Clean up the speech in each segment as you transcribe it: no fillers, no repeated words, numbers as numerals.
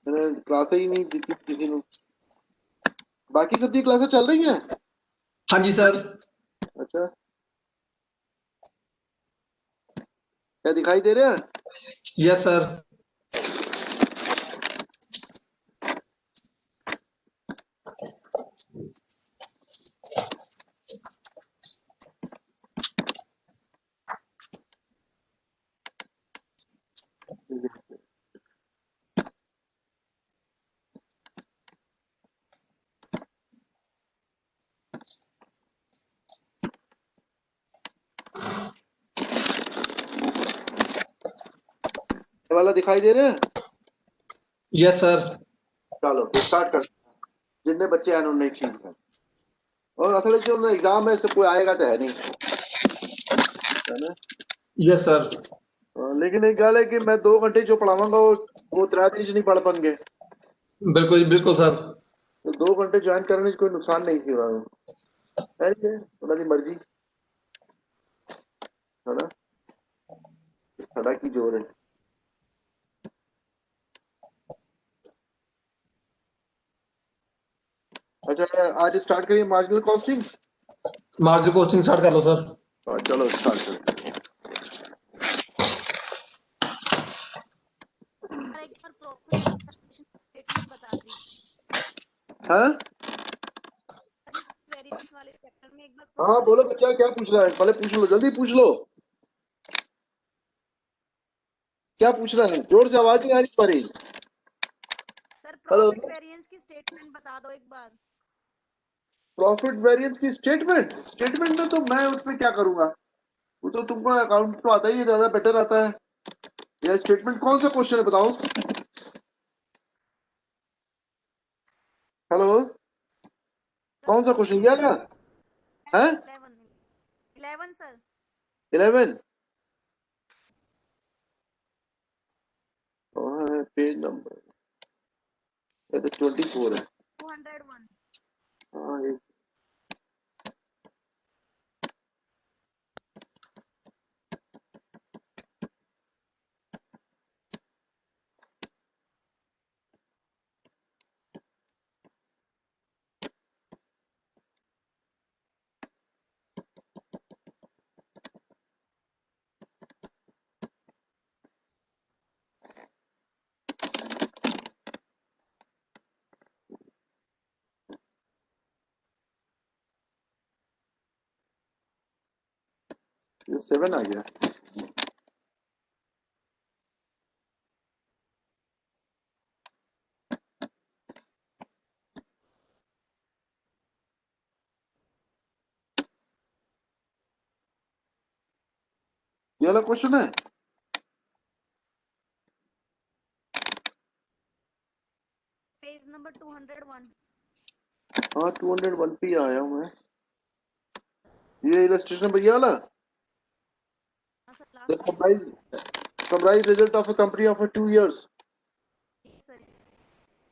मैंने क्लासें ही नहीं दी थी किसी को। बाकी सब दी क्लासें चल रही हैं? हाँ जी सर। अच्छा, क्या दिखाई दे रहा है? Yes sir. ये वाला दिखाई दे रहा है? Yes sir. चलो फिर स्टार्ट कर। जितने बच्चे हैं उन्होंने ठीक है। और असल जो एग्जाम है, इससे कोई आएगा तो है नहीं, है ना? Yes sir. लेकिन एक गल है कि मैं 2 घंटे जो पढ़ावांगा वो 3 दिन च नहीं पढ़ पाएंगे। बिल्कुल जी, बिल्कुल सर। तो 2 घंटे ज्वाइन करने से कोई नुकसान नहीं थी उन्होंने। सही है, उन्होंने मर्जी, है ना? साडा की जोर है। अच्छा, आज स्टार्ट करिए marginal costing. Margin costing start कर लो सर। चलो स्टार्ट करें। एक बार प्रॉफिट स्टेटमेंट बता दीजिए। हाँ वेरिएंस वाले चैप्टर में एक बार हाँ, प्रॉफिट बोलो बच्चा क्या पूछ रहा है, पहले पूछ लो, जल्दी पूछ लो। क्या पूछ रहा है? जोर से आवाज नहीं आ रही परी। सर हेलो, प्रॉफिट वेरिएंस की स्टेटमेंट बता दो एक बार। प्रॉफिट वेरिएंस की स्टेटमेंट? स्टेटमेंट में तो मैं उसमें क्या करूंगा? वो तो तुमको अकाउंट तो आता ही है, ज्यादा बेटर आता है। या स्टेटमेंट कौन सा क्वेश्चन है बताओ? हेलो, कौन सा क्वेश्चन ये ना है? 11 सर। 11? पेज नंबर ये तो 24 है। 201। हाँ, ये 7 आ गया। ये वाला क्वेश्चन है। Page number 201। हाँ, 201 पे आया हूँ मैं। ये इलस्ट्रेशन नंबर ये वाला। हाँ sir, The last page. summarize result of a company of 2 years। Yes sir.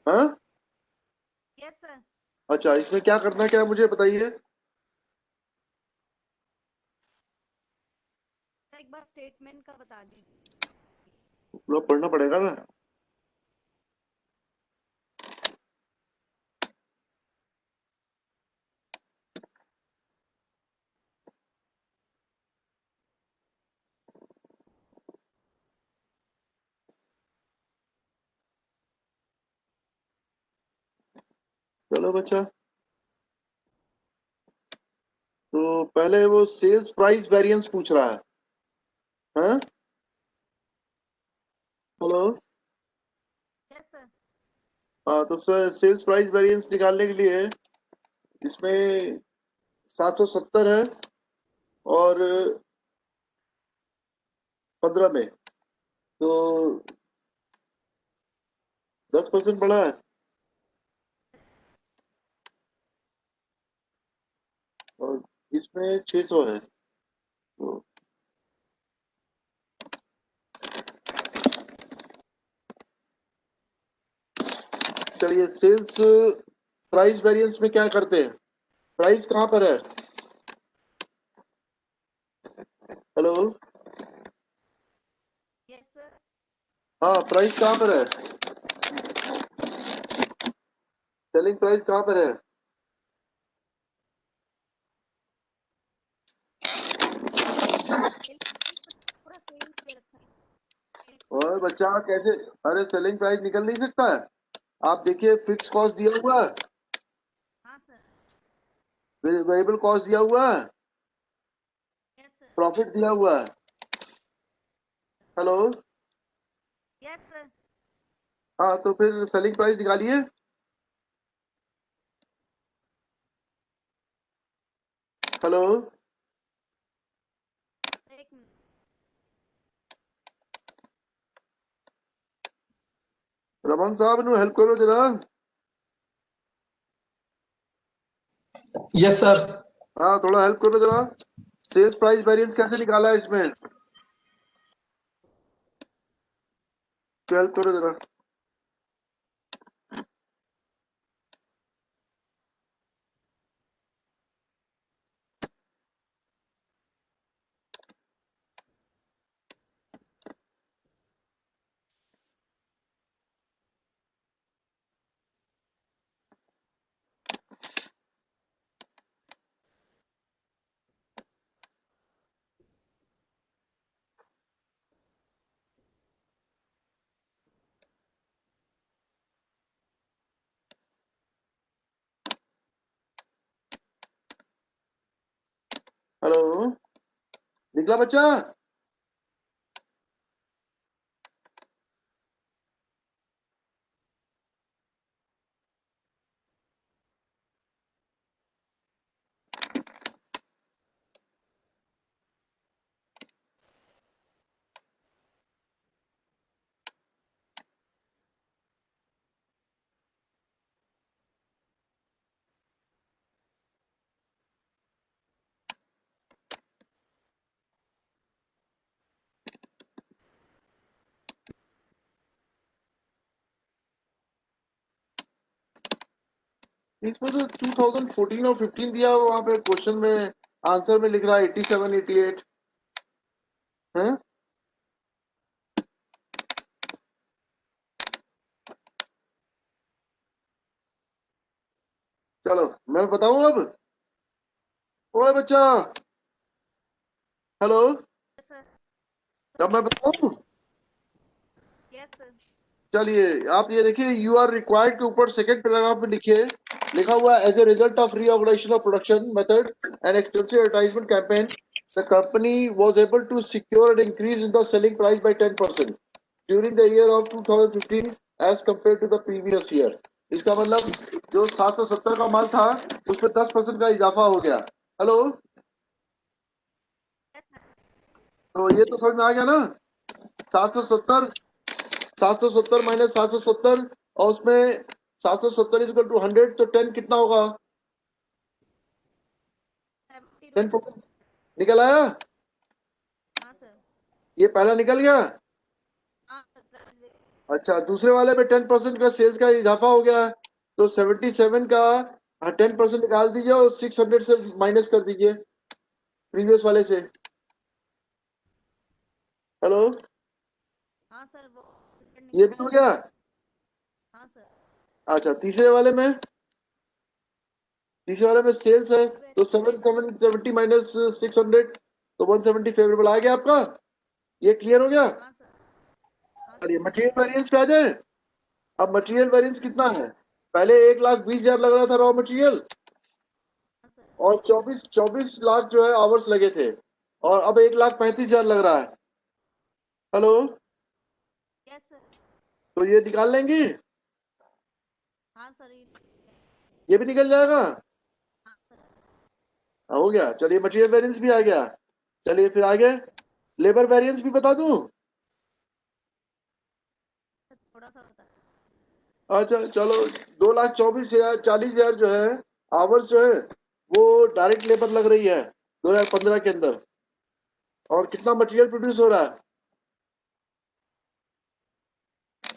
हाँ, यस सर। अच्छा, इसमें क्या करना है, क्या मुझे बताइए। एक बार स्टेटमेंट का बता दीजिए। पूरा पढ़ना पड़ेगा ना। चलो बच्चा, तो पहले वो सेल्स प्राइस वेरिएंस पूछ रहा है। हाँ, हेलो। Yes sir. हाँ, तो सर सेल्स प्राइस वेरिएंस निकालने के लिए इसमें 770 है और 15 में तो 10% बढ़ा है और इसमें 600 है। तो चलिए, सेल्स प्राइस वेरिएंस में क्या करते हैं? प्राइस कहाँ पर है? हेलो। Yes sir. हाँ, प्राइस कहाँ पर है? सेलिंग प्राइस कहाँ पर है? पूरा सेम दे रखा है। और बच्चा कैसे? अरे सेलिंग प्राइस निकल नहीं सकता है? आप देखिए फिक्स कॉस्ट दिया हुआ है, हाँ सर। वेरिएबल कॉस्ट दिया हुआ है, यस सर। प्रॉफिट दिया हुआ है। हेलो। Yes sir. हाँ तो फिर सेलिंग प्राइस निकालिए। हेलो। एक मिनट। रमन साहब नु हेल्प करो जरा। Yes sir. हाँ थोड़ा हेल्प करो जरा। सेल्स प्राइस वेरिएंस कैसे निकाला है इसमें? तो हेल्प करो जरा। हेलो। निकला बच्चा? इसमें तो 2014 और 15 दिया हुआ, वहां पे क्वेश्चन में आंसर में लिख रहा है 87 88 है। चलो मैं बताऊं अब। ओए बच्चा। हेलो। Yes sir. जब मैं बताऊं। Yes sir. चलिए आप ये देखिए, यू आर रिक्वायर्ड के ऊपर सेकंड पैराग्राफ में लिखिए, लिखा हुआ as a result of reorganisation of production method and extensive advertisement campaign the company was able to secure an increase in the selling price by 10% during the year of 2015 as compare to the previous year. इसका मतलब जो 770 का माल था उस पर 10% का इजाफा हो गया। हेलो। Yes sir. तो ये तो समझ में आ गया ना? 770, 770 माइनस 770 और उसमें 770 इक्वल टू 100, तो 10 कितना होगा? 72। 10% निकल आया। हाँ सर। ये पहला निकल गया। हाँ सर। अच्छा दूसरे वाले में 10% का सेल्स का इजाफा हो गया है, तो 77 का 10% निकाल दीजिए और 600 से माइनस कर दीजिए प्रीवियस वाले से। हेलो। हाँ सर वो ये भी हो गया। हाँ सर। अच्छा तीसरे वाले में सेल्स है, तो 770 माइनस 600, तो 170 फेवरेबल आ गया आपका। ये क्लियर हो गया। हाँ सर। हाँ चलिए सर। मटेरियल वेरिएंस पे आ जाए। अब मटेरियल वेरिएंस कितना है? पहले 1,20,000 लग रहा था रॉ मटेरियल, हाँ सर। और 24 लाख जो है आवर्स लगे थे, और अब 1,35,000 लग रहा है। हेलो। Yes sir. तो ये निकाल लेंगे? हाँ सर। ये भी निकल जाएगा। हाँ सर। हाँ, हो गया। चलिए मटेरियल वेरिएंस भी आ गया। चलिए फिर आगे लेबर वेरिएंस भी बता दूं। थोड़ा सा बता। अच्छा चलो, 2,24,000 40,000 जो है आवर्स जो है वो डायरेक्ट लेबर लग रही है 2015 के अंदर। और कितना मटेरियल प्रोड्यूस हो रहा है?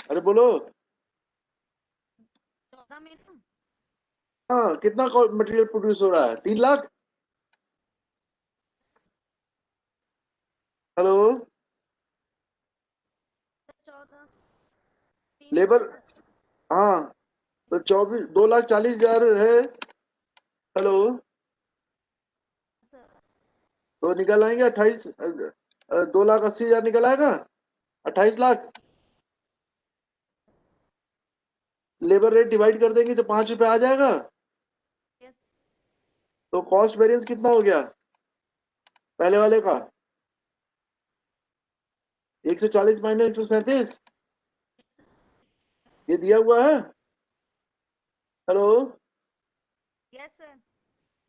अरे बोलो। 14 में ना। हाँ कितना मटेरियल प्रोड्यूस हो रहा है? 3 lakh. Hello. 14। 3 lakh labour. Sir. हाँ तो 2,40,000 है। हेलो, सर तो निकल आएंगे 2,80,000 निकल आएगा। 28 लाख लेबर रेट डिवाइड कर देंगे तो 5 रुपए आ जाएगा। यस तो कॉस्ट वेरिएंस कितना हो गया पहले वाले का? 140 माइनस 137, ये दिया हुआ है। Hello, yes sir.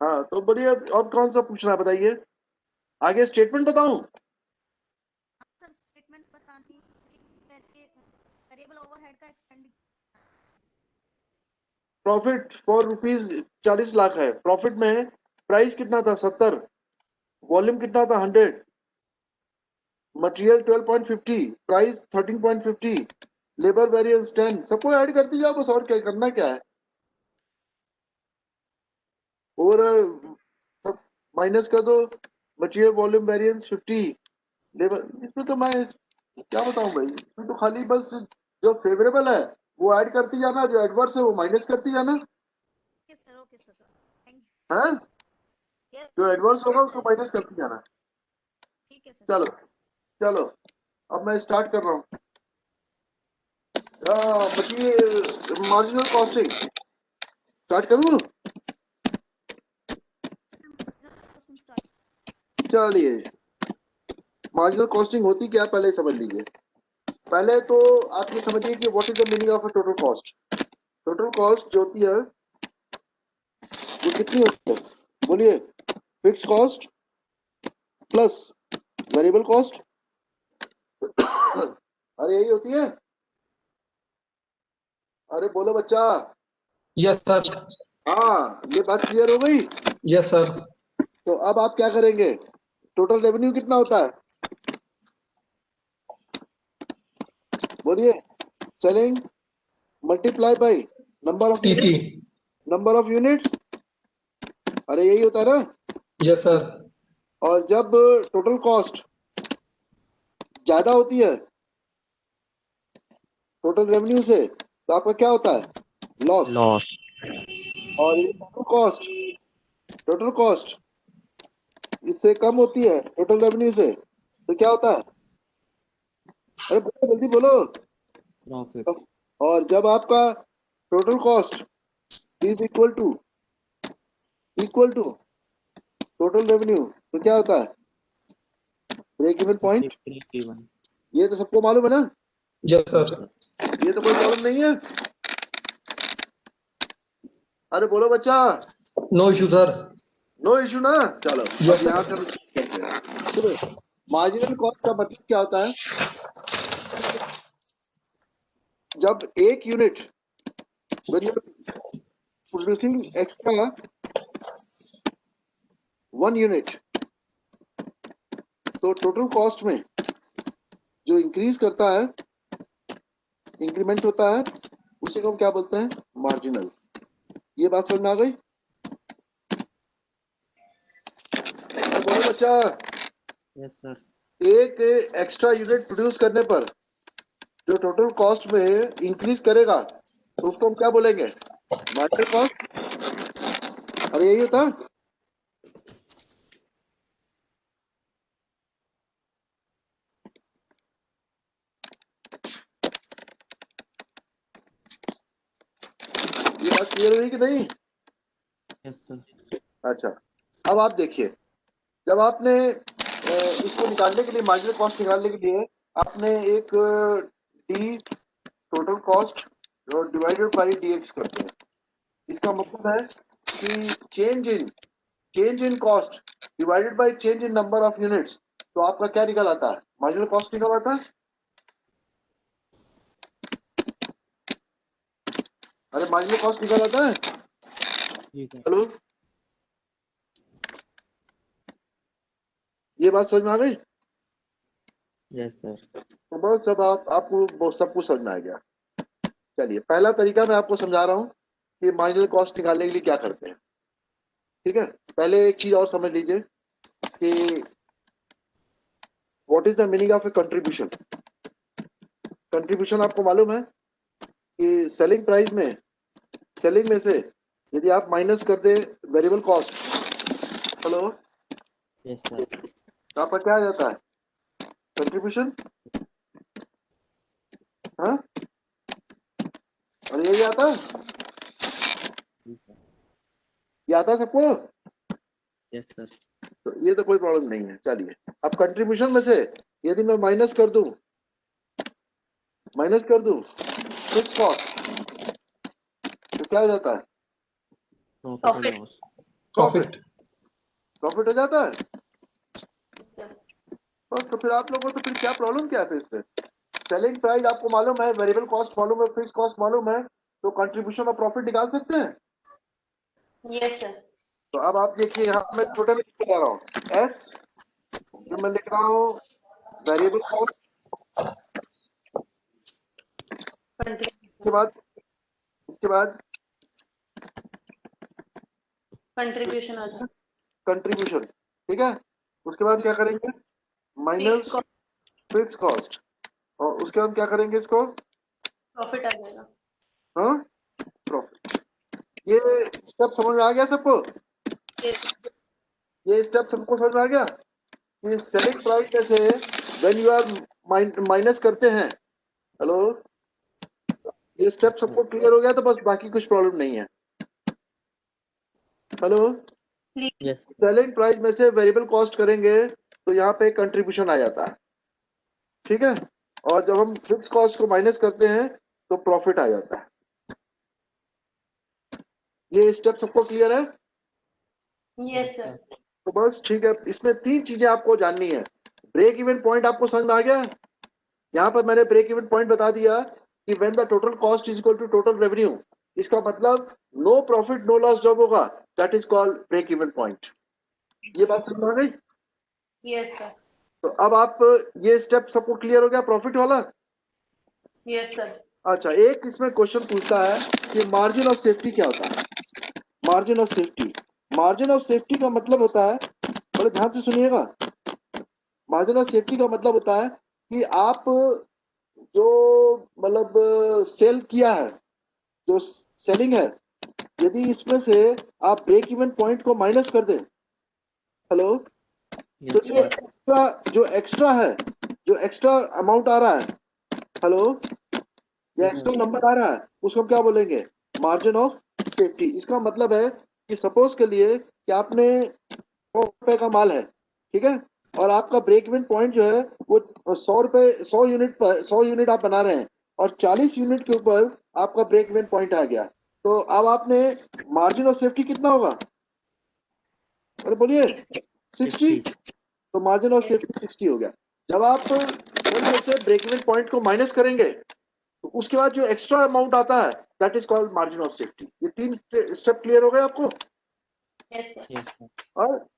हाँ तो बोलिए और कौन सा पूछना है बताइए। आगे स्टेटमेंट बताऊं? सर स्टेटमेंट बतानी वेरिएबल ओवरहेड का expenditure. Profit for rupees 40 lakh है। प्रॉफिट में प्राइस कितना था? 70। वॉल्यूम कितना था? 100। Material 12.50, price 13.50, labour variance 10। सबको ऐड करती जाओ बस, और क्या करना क्या है। और सब माइनस कर दो। Material volume variance 50, labour. इसमें तो क्या बताऊं भाई, इसमें तो खाली बस जो फेवरेबल है वो ऐड करती जाना, जो एडवर्स है वो माइनस करती जाना। ओके सर थैंक है, यू। यस जो एडवर्स होगा यस उसको सर माइनस करती जाना। ठीक है सर। चलो चलो, अब मैं स्टार्ट कर रहा हूँ। बची मार्जिनल कॉस्टिंग स्टार्ट करूँ? चलिए, मार्जिनल कॉस्टिंग होती क्या है पहले समझ लीजिए। पहले तो आप ये समझिए कि what is the meaning of a total cost. Total cost जो होती है वो कितनी होती है बोलिए? Fix cost plus variable cost. अरे यही होती है। अरे बोलो बच्चा। Yes sir. हाँ, ये बात क्लियर हो गई। Yes sir. तो अब आप क्या करेंगे? टोटल रेवेन्यू कितना होता है बोलिए? Selling multiply by number of TC. Unit, number of unit. अरे यही होता है ना। Yes sir. और जब टोटल कॉस्ट ज्यादा होती है टोटल रेवेन्यू से तो आपका क्या होता है? लॉस। लॉस। और ये टोटल कॉस्ट इससे कम होती है टोटल रेवेन्यू से तो क्या होता है? अरे बोलो, जल्दी बोलो। प्रॉफिट। और जब आपका total cost is equal to total revenue तो क्या होता है? Break even point. Break even. ये तो सबको मालूम है ना, यस सर। ये तो कोई प्रॉब्लम नहीं है। अरे बोलो बच्चा। No issue sir. No issue ना। चलो अब यस यहाँ सर। से मार्जिनल कॉस्ट का मतलब क्या होता है? जब एक यूनिट प्रोड्यूसिंग एक्स्ट्रा 1 यूनिट तो टोटल कॉस्ट में जो इंक्रीज करता है, इंक्रीमेंट होता है, उसी को हम क्या बोलते हैं? मार्जिनल। ये बात समझ में आ गई? तो बोलो बच्चा। Yes sir. एक एक्स्ट्रा यूनिट प्रोड्यूस करने पर जो टोटल कॉस्ट में इंक्रीज करेगा तो उसको हम क्या बोलेंगे? Marginal cost. अरे यही होता है। ये बात क्लियर हुई कि नहीं? Yes sir. अच्छा, अब आप देखिए, जब आपने इसको निकालने के लिए, मार्जिनल कॉस्ट निकालने के लिए आपने एक डी टोटल कॉस्ट और डिवाइडेड बाय डीएक्स करते हैं। इसका मतलब है कि change in cost divided by change in number of units, तो आपका क्या निकल आता है? मार्जिनल कॉस्ट निकल आता है। अरे मार्जिनल कॉस्ट निकल आता है। जी सर। हेलो, ये बात समझ में आ गई? Yes sir. तो बस सब आपको सब कुछ समझ में आ गया। चलिए, पहला तरीका मैं आपको समझा रहा हूँ कि मार्जिनल कॉस्ट निकालने के लिए क्या करते हैं। ठीक है, पहले एक चीज और समझ लीजिए कि what is the meaning of A contribution. Contribution आपको मालूम है कि सेलिंग प्राइस में सेलिंग में से यदि आप माइनस कर दे variable cost, hello, Yes, sir. तो आपका क्या आ जाता है? कंट्रीब्यूशन। हाँ, और ये आता है, ठीक है। ये आता है सबको, Yes, sir. तो ये तो कोई प्रॉब्लम नहीं है। चलिए, अब कंट्रीब्यूशन में से यदि मैं माइनस कर दूं फिक्स कॉस्ट, तो क्या हो जाता है? Profit and loss. Profit. Profit. Profit हो जाता है। तो फिर आप लोगों को तो फिर क्या प्रॉब्लम क्या है फिर इसमें? सेलिंग प्राइस आपको मालूम है, वेरिएबल कॉस्ट मालूम है, फिक्स कॉस्ट मालूम है, तो कंट्रीब्यूशन और प्रॉफिट निकाल सकते हैं। Yes sir. तो अब आप देखिए, यहाँ मैं छोटे में लिख के जा रहा हूँ एस, जो मैं लिख रहा हूँ वेरिएबल कॉस्ट, इसके बाद कंट्रीब्यूशन आ जाए। कंट्रीब्यूशन, ठीक है। उसके बाद क्या करेंगे? माइनस फिक्स कॉस्ट, और उसके बाद क्या करेंगे? इसको प्रॉफिट आ जाएगा। हाँ, प्रॉफिट। ये स्टेप समझ में आ गया सबको? ये स्टेप सबको समझ में आ गया कि सेलिंग प्राइस में से व्हेन यू आर माइनस करते हैं, हेलो, ये स्टेप सबको क्लियर हो गया? तो बस बाकी कुछ प्रॉब्लम नहीं है। Hello, Yes. सेलिंग प्राइस में से वेरिएबल कॉस्ट करेंगे तो यहाँ पे कंट्रीब्यूशन आ जाता है, ठीक है। और जब हम फिक्स कॉस्ट को माइनस करते हैं तो प्रॉफिट आ जाता है। ये स्टेप सबको क्लियर है? Yes sir. तो बस ठीक है। इसमें तीन चीजें आपको जाननी है। ब्रेक इवन पॉइंट आपको समझ में आ गया? यहाँ पर मैंने ब्रेक इवन पॉइंट बता दिया कि when the total cost is equal to total revenue, इसका मतलब नो प्रॉफिट नो लॉस जब होगा, that is called break even point. ये बात समझ में आ गई? Yes sir. तो अब आप, ये स्टेप सबको क्लियर हो गया प्रॉफिट वाला? Yes sir. अच्छा, एक इसमें क्वेश्चन पूछता है कि मार्जिन ऑफ सेफ्टी क्या होता है? Margin of safety, margin of safety का मतलब होता है, बड़े ध्यान से सुनिएगा, मार्जिन ऑफ सेफ्टी का मतलब होता है कि आप जो मतलब सेल किया है, जो सेलिंग है, यदि इसमें से आप ब्रेक इवन पॉइंट को माइनस कर दें, हेलो, तो Yes, sir. जो एक्स्ट्रा है, जो एक्स्ट्रा अमाउंट आ रहा है, हेलो, या Yes, एक्स्ट्रा sir. नंबर आ रहा है, उसको क्या बोलेंगे? Margin of safety. इसका मतलब है कि सपोज के लिए कि आपने 100 रुपए का माल है, ठीक है, और आपका ब्रेक इवन पॉइंट जो है वो 100 रुपए, 100 यूनिट पर 100 यूनिट आप बना रहे हैं, और 40 यूनिट के ऊपर आपका ब्रेक इवन पॉइंट आ गया, तो अब आपने मार्जिन ऑफ सेफ्टी कितना होगा? अरे बोलिए, 60। 60. तो मार्जिन ऑफ सेफ्टी 60 हो गया। जब आप सेल में से ब्रेक इवन पॉइंट को माइनस करेंगे तो उसके बाद जो एक्स्ट्रा अमाउंट आता है, that is called margin of safety. ये तीन स्टेप क्लियर हो गए आपको? Yes sir. Yes, sir.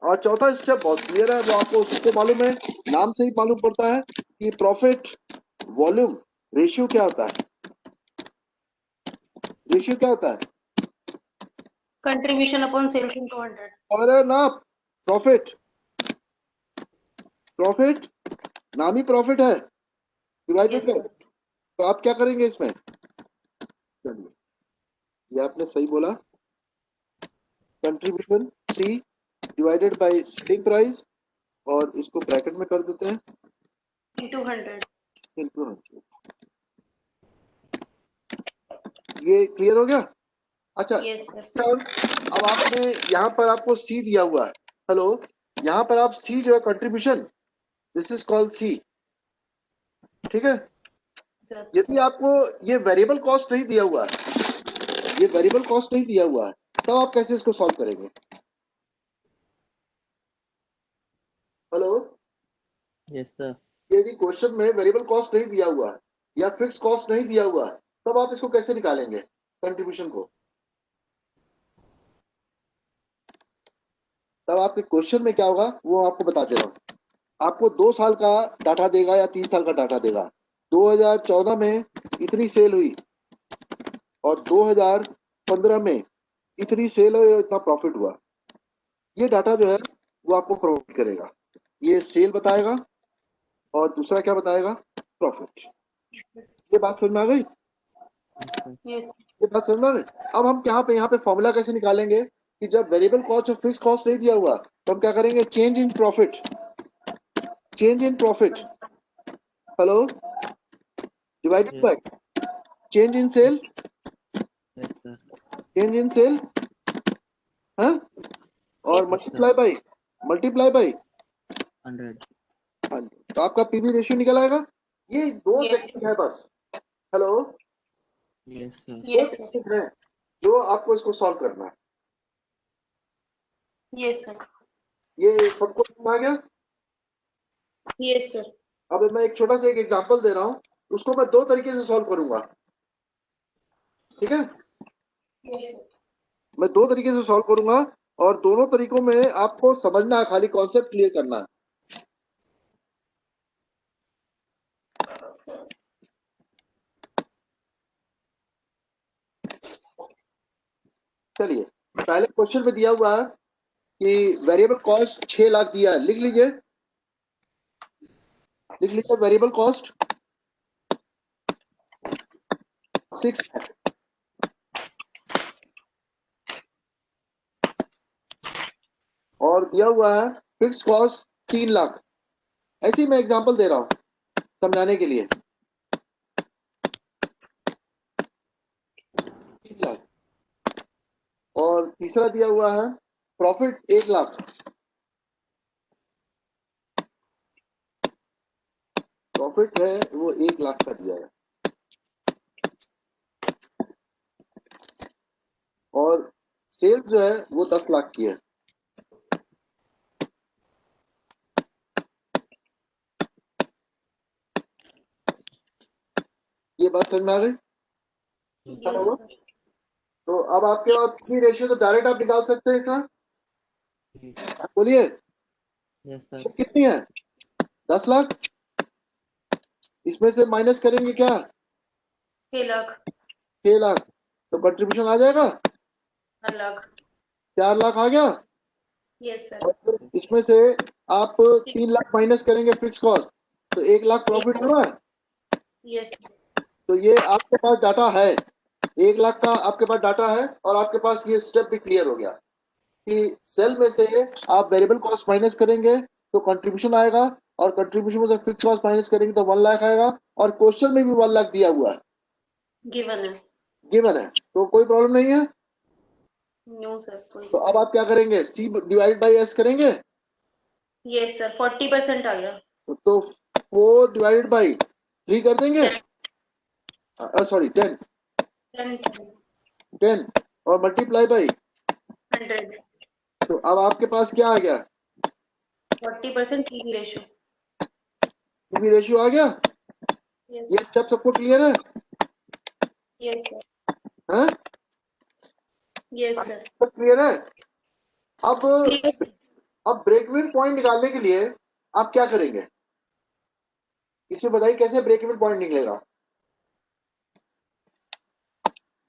और चौथा स्टेप बहुत क्लियर है, वो आपको सबको मालूम है, नाम से ही मालूम पड़ता है कि प्रॉफिट वॉल्यूम रेशियो क्या होता है? रेशियो क्या होता है? कंट्रीब्यूशन अपॉन सेल्स इन 200। अरे ना, प्रॉफिट, प्रॉफिट, नाम ही प्रॉफिट है, डिवाइडेड Yes, बाय। sir. तो आप क्या करेंगे इसमें? चलिए, ये आपने सही बोला, contribution 3 divided by selling price, और इसको ब्रैकेट में कर देते हैं into 100. इनटू 100। ये क्लियर हो गया? अच्छा, Yes, sir. अब आपने यहाँ पर आपको सी दिया हुआ है, हेलो, यहाँ पर आप सी जो है कंट्रीब्यूशन, दिस इज कॉल्ड सी, ठीक है। Sir. यदि आपको ये वेरिएबल कॉस्ट नहीं दिया हुआ है, ये वेरिएबल कॉस्ट नहीं दिया हुआ है, तब आप कैसे इसको सॉल्व करेंगे? Hello, Yes, sir. यदि क्वेश्चन में वेरिएबल कॉस्ट नहीं दिया हुआ है या फिक्स कॉस्ट नहीं दिया हुआ है, तब आप इसको कैसे निकालेंगे कंट्रीब्यूशन को? तब आपके क्वेश्चन में क्या होगा वो आपको बता दे रहा हूँ। आपको 2 साल का डाटा देगा या 3 साल का डाटा देगा। 2014 में इतनी सेल हुई और 2015 में इतनी सेल हुई और इतना प्रॉफिट हुआ। ये डाटा जो है वो आपको प्रोवाइड करेगा। ये सेल बताएगा और दूसरा क्या बताएगा? प्रॉफिट। ये बात समझ में आ गई? Yes, sir. Yes. ये बात समझ में? अब हम यहाँ पे फॉर्मूला कैसे निकालेंगे कि जब वेरिएबल कॉस्ट और फिक्स कॉस्ट नहीं दिया हुआ तो हम क्या करेंगे, change in profit, change in profit, hello, divided Yes. By change in sale, Yes, sir. Change in sale, हाँ, और Yes, मल्टीप्लाई बाय 100. तो आपका पीवी रेशियो निकल आएगा। ये दो Yes. टेक्निक है बस, हेलो, Yes, sir. दो Yes, sir. टेक्निक है जो आपको इसको सॉल्व करना है। Yes, sir. ये सबको समझ आ गया? Yes, sir. अब मैं एक छोटा सा एक एग्जांपल दे रहा हूँ, उसको मैं दो तरीके से सॉल्व करूंगा, ठीक है? Yes, sir. मैं दो तरीके से सॉल्व करूंगा और दोनों तरीकों में आपको समझना है, खाली कॉन्सेप्ट क्लियर करना है। चलिए, पहले क्वेश्चन में दिया हुआ है कि वेरिएबल कॉस्ट 6 लाख दिया है, लिख लीजिए, लिख लीजिए वेरिएबल कॉस्ट 6 और दिया हुआ है फिक्स कॉस्ट 3 लाख। ऐसे ही मैं एग्जांपल दे रहा हूं समझाने के लिए। 3 लाख और तीसरा दिया हुआ है प्रॉफिट 1 लाख। प्रॉफिट है वो 1 लाख का दिया है और सेल्स जो है वो 10 लाख की है। ये बात समझ में आ गई? Yes, hello, sir. तो अब आपके पास पी रेशियो तो डायरेक्ट आप निकाल सकते हैं इसका, बोलिए Yes, sir. कितनी है? 10 लाख। इसमें से माइनस करेंगे क्या? 6 lakh, 6 लाख, तो कंट्रीब्यूशन आ जाएगा 1 lakh. 4 लाख आ गया। Yes, sir. और फिर इसमें से आप 3 लाख माइनस करेंगे फिक्स कॉस्ट, तो 1 लाख प्रॉफिट हो रहा है। Yes, sir. तो ये आपके पास डाटा है, 1 लाख का आपके पास डाटा है और आपके पास ये स्टेप भी क्लियर हो गया कि सेल में से आप वेरिएबल कॉस्ट माइनस करेंगे तो कंट्रीब्यूशन आएगा और कंट्रीब्यूशन में से फिक्स कॉस्ट माइनस करेंगे तो 1 लाख आएगा और क्वेश्चन में भी 1 लाख दिया हुआ है, Given है. गिवन है, तो कोई प्रॉब्लम नहीं है। No, sir. कोई तो अब आप क्या करेंगे, सी डिवाइड बाई एस करेंगे, Yes, sir. 40% आ गया. तो 4 डिवाइडेड बाई 3 कर देंगे, 10, सॉरी 10 10, 10 और मल्टीप्लाई बाई, 100. तो अब आपके पास क्या आ गया, 40% PV ratio. पीवी रेशियो आ गया। Yes, ये स्टेप सबको क्लियर है? yes, sir. हैं? Yes, sir. सब क्लियर है? अब Clear. अब ब्रेक इवन पॉइंट निकालने के लिए आप क्या करेंगे, इसमें बताइए कैसे ब्रेक इवन पॉइंट निकलेगा।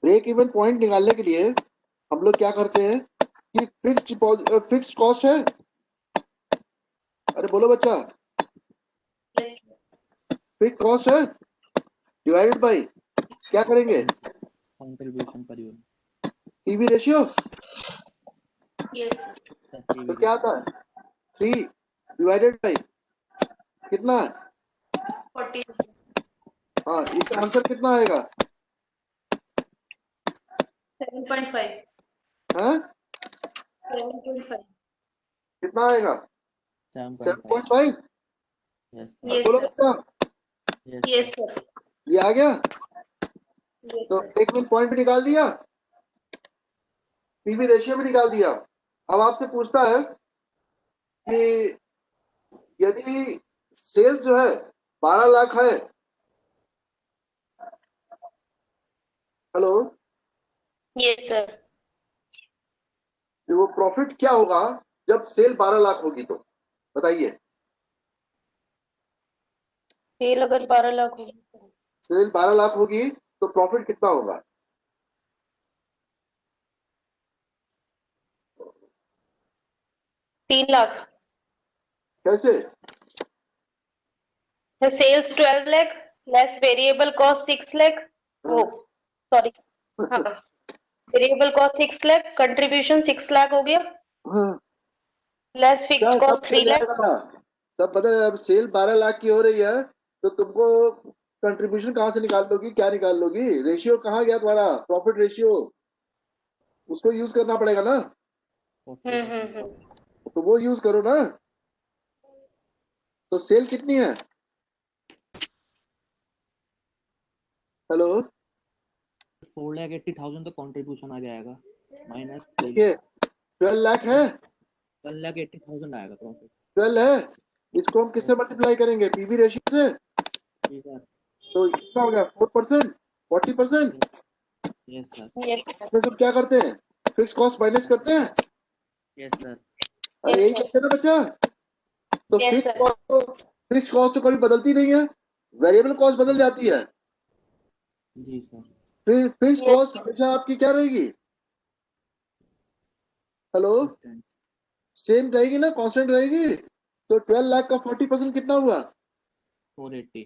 ब्रेक इवन पॉइंट निकालने के लिए हम लोग क्या करते हैं कि फिक्स्ड कॉस्ट है, अरे बोलो बच्चा, Yes, sir. फिक्स कॉस्ट है डिवाइडेड बाई क्या करेंगे, Contribution per unit. PV ratio, Yes, sir. Sir, तो PV क्या ratio. आता है 3 डिवाइडेड बाई कितना है, 40. हाँ इसका आंसर कितना आएगा, 7.5. हाँ 7.5. कितना आएगा 7.5. 7.5। Yes, sir. Yes, बोलो sir. बच्चा, Yes, Yes, sir. sir. ये आ गया, Yes, तो sir. ब्रेक इवन पॉइंट भी निकाल दिया, पीवी रेशियो भी निकाल दिया। अब आपसे पूछता है कि यदि सेल्स जो है 12 लाख है, हेलो, Yes, sir. तो वो प्रॉफिट क्या होगा जब सेल 12 लाख होगी, तो बताइए। सेल अगर 12 लाख होगी तो सेल 12 लाख होगी तो प्रॉफिट कितना होगा, 3 लाख. कैसे? The sales 12 lakh less variable cost 6 lakh. Oh, sorry. हाँ, variable cost 6 lakh, contribution 6 lakh हो गया, हाँ, लेस क्या फिक्स सब कॉस्ट 3 बदल लाख। जाएगा? सब बदल, अब सेल 12 लाख की हो रही है तो तुमको कंट्रीब्यूशन कहाँ से निकाल लोगी, क्या निकाल लोगी? रेशियो कहाँ गया तुम्हारा? प्रॉफिट रेशियो, उसको यूज करना पड़ेगा ना, 40%। तो वो यूज करो ना। तो सेल कितनी है? हेलो, 4,80,000 तो कंट्रीब्यूशन आ जाएगा, माइनस 3 देखिए लाख 12 लाख है, 1,80,000 आएगा प्रॉफिट। 12 है, इसको हम किससे मल्टीप्लाई करेंगे? पीवी रेशियो से। जी सर। तो कितना हो गया? 4%, 40%। Yes sir. यस इसमें सब क्या करते हैं? फिक्स कॉस्ट माइनस करते हैं। Yes sir. अरे यही करते हैं ना बच्चा। तो यस सर। फिक्स कॉस्ट तो कभी बदलती नहीं है, वेरिएबल कॉस्ट बदल जाती है। जी सर। फिर फिक्स यस कॉस्ट हमेशा आपकी क्या रहेगी? Hello, Constant। सेम रहेगी ना, कांस्टेंट रहेगी। तो 12 लाख का 40% कितना हुआ? 480।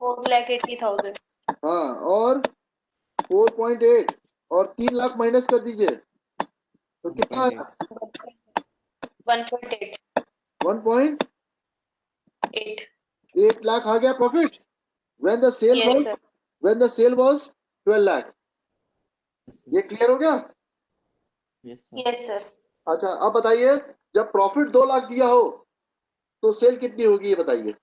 4,80,000, हाँ, और 4.8, और 3 लाख माइनस कर दीजिए तो कितना 1.8। आया? 1.8, 1.8 लाख आ गया profit. when the sale yes was sir. when the sale was 12 lakh. ये क्लियर हो गया? Yes sir. Yes sir. अच्छा, अब बताइए, जब प्रॉफिट 2 लाख दिया हो तो सेल कितनी होगी, ये बताइए।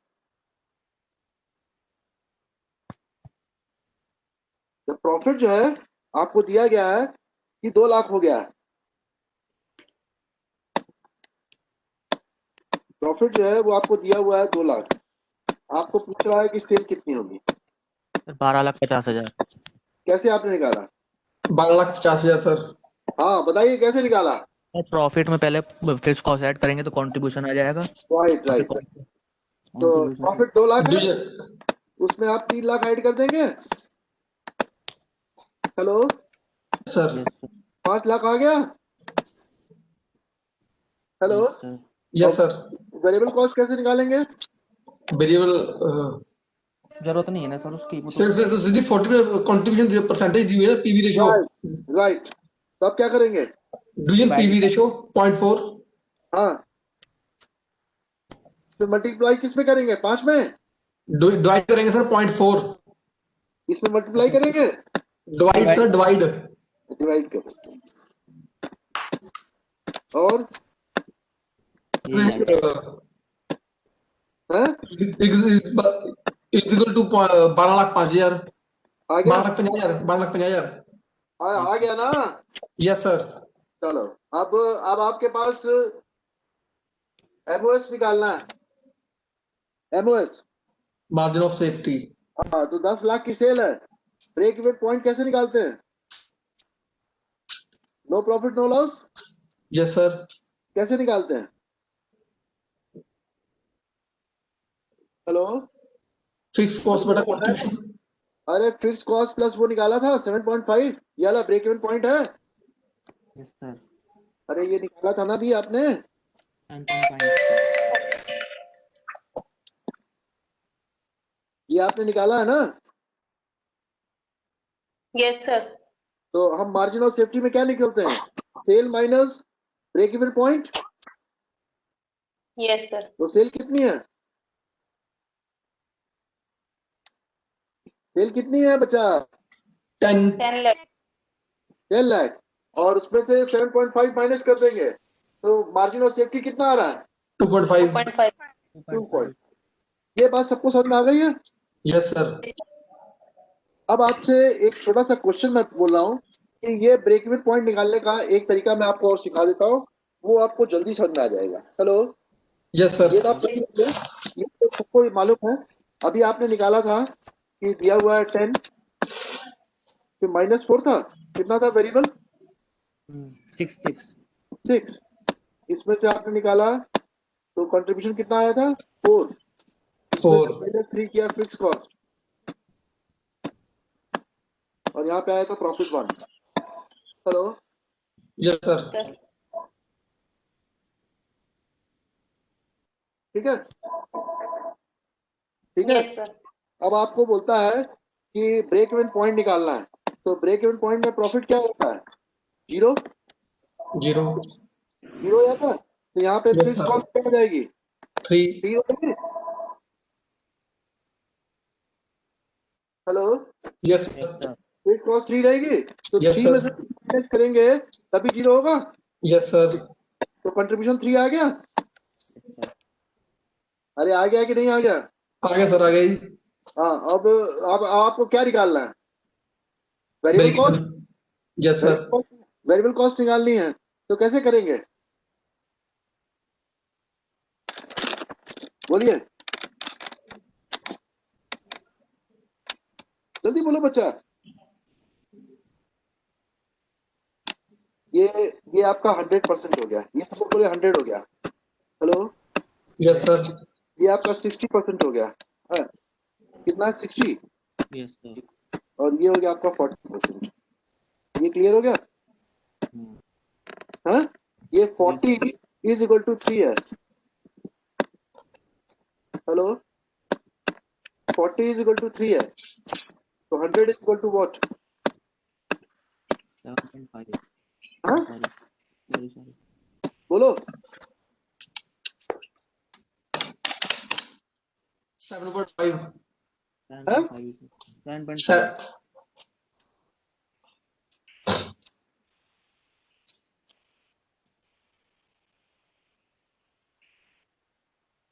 जब प्रॉफिट जो है आपको दिया गया है कि 2 लाख हो गया है, प्रॉफिट जो है वो आपको दिया हुआ है 2 लाख, आपको पूछ रहा है कि सेल कितनी होगी। 12,50,000। कैसे आपने निकाला? 12,50,000 सर। हाँ बताइए, कैसे निकाला? प्रॉफिट में पहले फिक्स कॉस्ट ऐड करेंगे तो कंट्रीब्यूशन आ जाएगा। Right right. तो कंट्रीब्यूशन प्रॉफिट 2 लाख है, डिविजन उसमें आप 3 लाख ऐड कर देंगे। Hello, sir. Yes sir. 5 lakh आ गया। Hello, yes sir. यस अब सर। वेरिएबल कॉस्ट कैसे निकालेंगे? वेरिएबल जरूरत नहीं है ना सर उसकी, वो तो सर इसमें से सीधी 40 कंट्रीब्यूशन परसेंटेज दी हुई है ना, पीवी रेशो। Right right. तो अब क्या करेंगे? Division divide. PV ratio 0.4। हाँ, तो मल्टीप्लाई किस में करेंगे? 5 में? डिवाइड करेंगे सर 0.4। इसमें मल्टीप्लाई करेंगे, डिवाइड सर, डिवाइड। डिवाइड करेंगे। और यही आ जाएगा। है इक्वल टू 12,05,000, आ गया, 12,50,000, 12,50,000। आ गया ना। Yes sir. चलो, अब आपके पास एमओएस निकालना है, एमओएस। Margin of safety. हाँ, तो 10 लाख की सेल है, ब्रेक इवन पॉइंट कैसे निकालते हैं? No profit no loss yes sir. कैसे निकालते हैं? हेलो, फिक्स कॉस्ट बटा कंट्रीब्यूशन। अरे फिक्स कॉस्ट प्लस वो निकाला था 7.5, ये वाला ब्रेक इवन पॉइंट है। Yes sir. अरे ये निकाला था ना भी आपने, 10.5। ये आपने निकाला है ना। Yes sir. तो हम मार्जिन ऑफ सेफ्टी में क्या निकलते हैं? Sale minus break even point. Yes sir. तो सेल कितनी है? सेल कितनी है बच्चा? 10। 10 लाख। 10 लाख, और उसमें से 7.5 माइनस कर देंगे तो मार्जिन ऑफ सेफ्टी कितना आ रहा है? 2.5। 2.5। 2 पॉइंट। ये बात सबको समझ में आ गई है? Yes sir. अब आपसे एक छोटा सा क्वेश्चन मैं बोल रहा हूँ कि ये ब्रेक इवन पॉइंट निकालने का एक तरीका मैं आपको और सिखा देता हूँ, वो आपको जल्दी समझ में आ जाएगा। Hello, yes sir. ये तो आप नहीं होंगे, ये तो सबको मालूम है। अभी आपने निकाला था कि दिया हुआ है 10, फिर -4 था, कितना था वेरिएबल? 6। 6। इसमें से आपने निकाला तो कंट्रीब्यूशन कितना आया था? 4। इसमें से 4। -3 किया फिक्स कॉस्ट, और यहाँ पे आया था प्रॉफिट 1। Hello, yes sir. ठीक है, ठीक है। Yes sir. अब आपको बोलता है कि ब्रेक इवन पॉइंट निकालना है, तो ब्रेक इवन पॉइंट में प्रॉफिट क्या होता है? जीरो। जीरो। जीरो यहाँ पर, तो यहाँ पे Yes, फिक्स sir. कॉस्ट क्या हो जाएगी? 3. 3 हो जाएगी। Hello, Yes, Yes, sir. sir. Fix cost 3 रहेगी, तो Yes, 3 sir. में से माइनस करेंगे तभी जीरो होगा। Yes, sir. तो कंट्रीब्यूशन 3 आ गया। Yes, sir. अरे आ गया कि नहीं आ गया? आ गया सर, आ गई। हाँ, अब आपको क्या निकालना है? Variable break cost. Even. Yes sir. Variable cost निकालनी है, तो कैसे करेंगे? बोलिए, जल्दी बोलो बच्चा। ये आपका 100% हो गया, ये सब बोले 100 हो गया। Hello, yes sir. ये आपका 60% हो गया। हाँ, कितना है? 60। Yes, sir. और ये हो गया आपका 40%। ये क्लियर हो गया? Hmm. हाँ, ये 40 इज इक्वल टू 3 है। हेलो, 40 इज इक्वल टू 3 है, तो 100 इज इक्वल टू व्हाट? 7.5. हाँ, Sorry. बोलो। 7.5। 7.5. 7.5.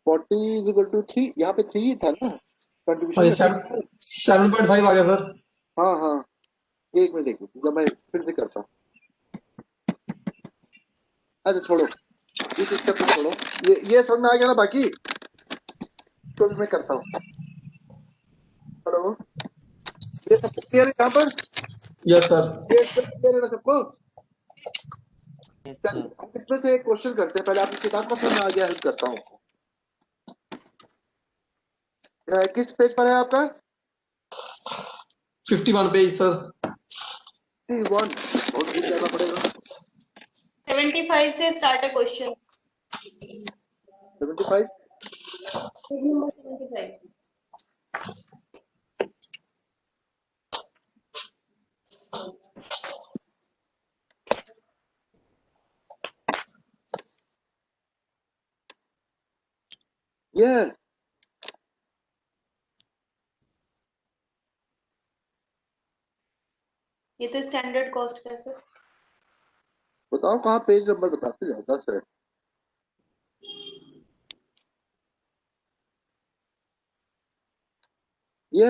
40 इज इक्वल टू 3, यहाँ पे 3 ही था ना कंट्रीब्यूशन में? 7.5 आ गया सर। हाँ हाँ, एक मिनट देखिए, जब मैं फिर से करता हूँ। अच्छा छोड़ो, इस स्टेप को छोड़ो, ये समझ में आ गया ना? बाकी तो मैं करता हूँ। हेलो, ये सब क्लियर है यहाँ पर? Yes sir. ये स्टेप क्लियर है ना सबको? Yes, चलिए, sir. हम इसमें से एक क्वेश्चन करते हैं। पहले आपकी किताब का समझ में आ गया, हेल्प करता हूँ। किस पेज पर है आपका? 51 पेज सर। 1 बहुत दूर जाना पड़ेगा। 75 से स्टार्ट है क्वेश्चन। 75। नंबर 75। ये ये तो स्टैंडर्ड कॉस्ट का है सर। बताओ कहाँ, पेज नंबर बताते जाओ। 10 है। ये